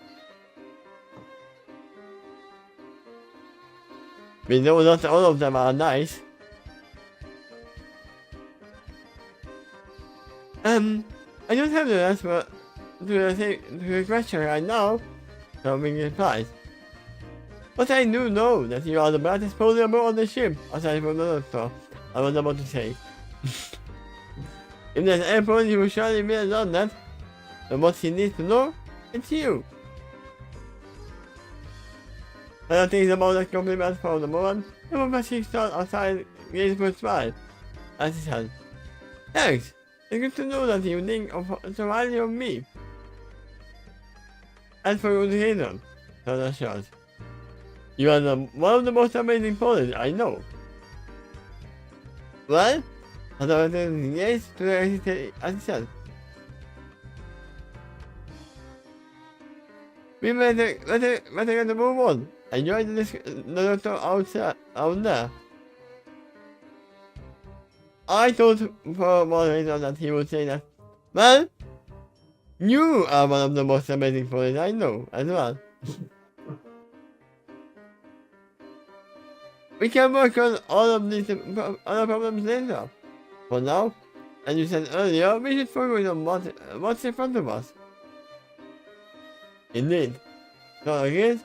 We know not all of them are nice. I don't have the answer to the question right now, so we replies. But I do know that you are the brightest pony aboard the ship, aside from the doctor. I was about to say. If there's any pony who surely will learn that, then what he needs to know, it's you. I don't think about that compliment for the moment. The moment she stood outside gazed with a smile. As he said, thanks. It's good to know that you think of so highly of me. As for your reason, so that's short. You are one of the most amazing ponies I know. Well, as I was engaged to the assistant. We better get the move on. Enjoy the doctor out there. I thought for one reason that he would say that, well, you are one of the most amazing ponies I know as well. We can work on all of these other problems later. For now, as you said earlier, we should focus on what's in front of us. Indeed. So I guess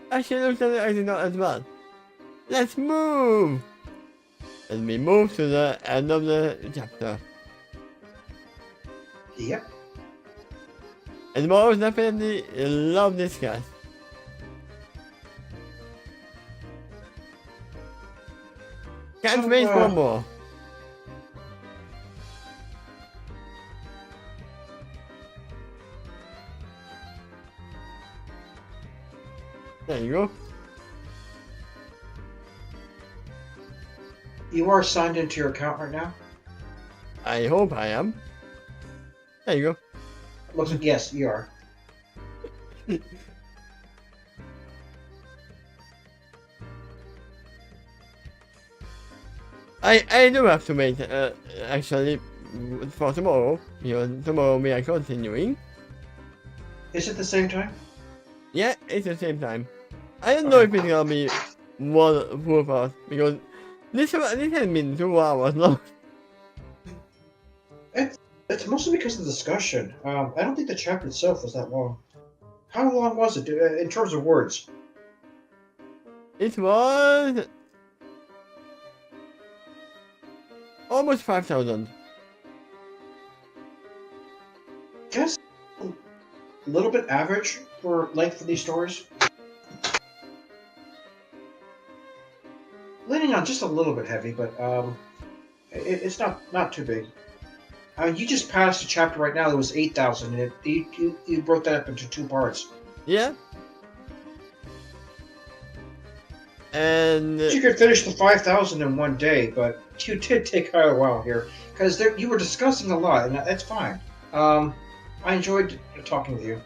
I should look at the exit as well. Let's move! And we move to the end of the chapter. Yep. And most definitely love this cast. Can't wait for more. There you go. You are signed into your account right now? I hope I am. There you go. Looks like yes, you are. I do have to wait, actually, for tomorrow, because tomorrow we are continuing. Is it the same time? Yeah, it's the same time. I don't know if it's gonna be one full part, because this has been 2 hours long. It's mostly because of the discussion. I don't think the chapter itself was that long. How long was it in terms of words? It was almost 5,000. Guess a little bit average for length of these stories. Leaning on just a little bit heavy, but it's not too big. I mean, you just passed a chapter right now that was 8,000, and you broke that up into 2 parts. Yeah. And You could finish the 5,000 in one day, but you did take quite a while here because you were discussing a lot, and that's fine. I enjoyed talking with you.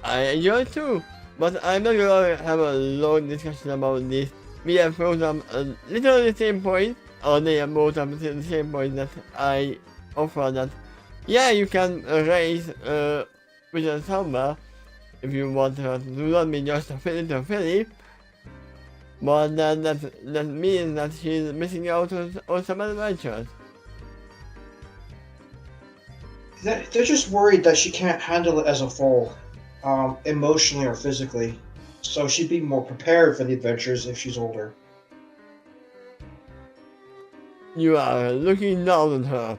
I enjoy it too, but I'm not gonna have a long discussion about this. We have brought up literally the same point, or they have brought up the same point that I offer that, yeah, you can raise Vision Summer if you want her to not be just a filly, but then that means that she's missing out on some adventures. They're just worried that she can't handle it as a foal, emotionally or physically. So she'd be more prepared for the adventures if she's older. You are looking down on her.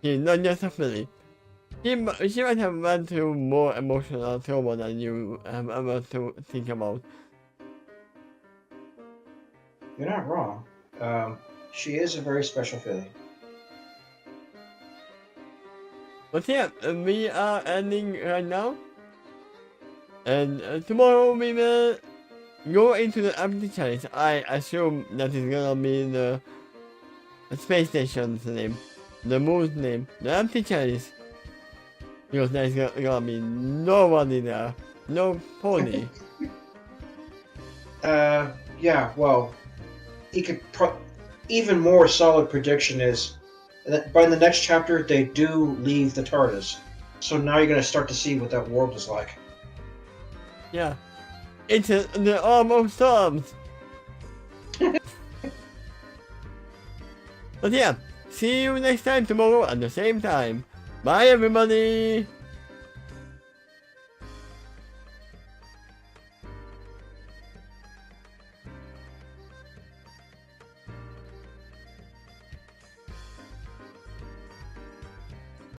She's not just a filly. She might have went through more emotional trauma than you have ever to think about. You're not wrong. She is a very special filly. But yeah, we are ending right now. And tomorrow we will go into the empty challenge. I assume that is gonna be the space station's name, the moon's name, the empty challenge. Because there's gonna be nobody there, no pony. Yeah, well, he could even more solid prediction is that by the next chapter they do leave the TARDIS. So now you're gonna start to see what that world is like. Yeah, it's the almost storms. But yeah, see you next time tomorrow at the same time. Bye everybody!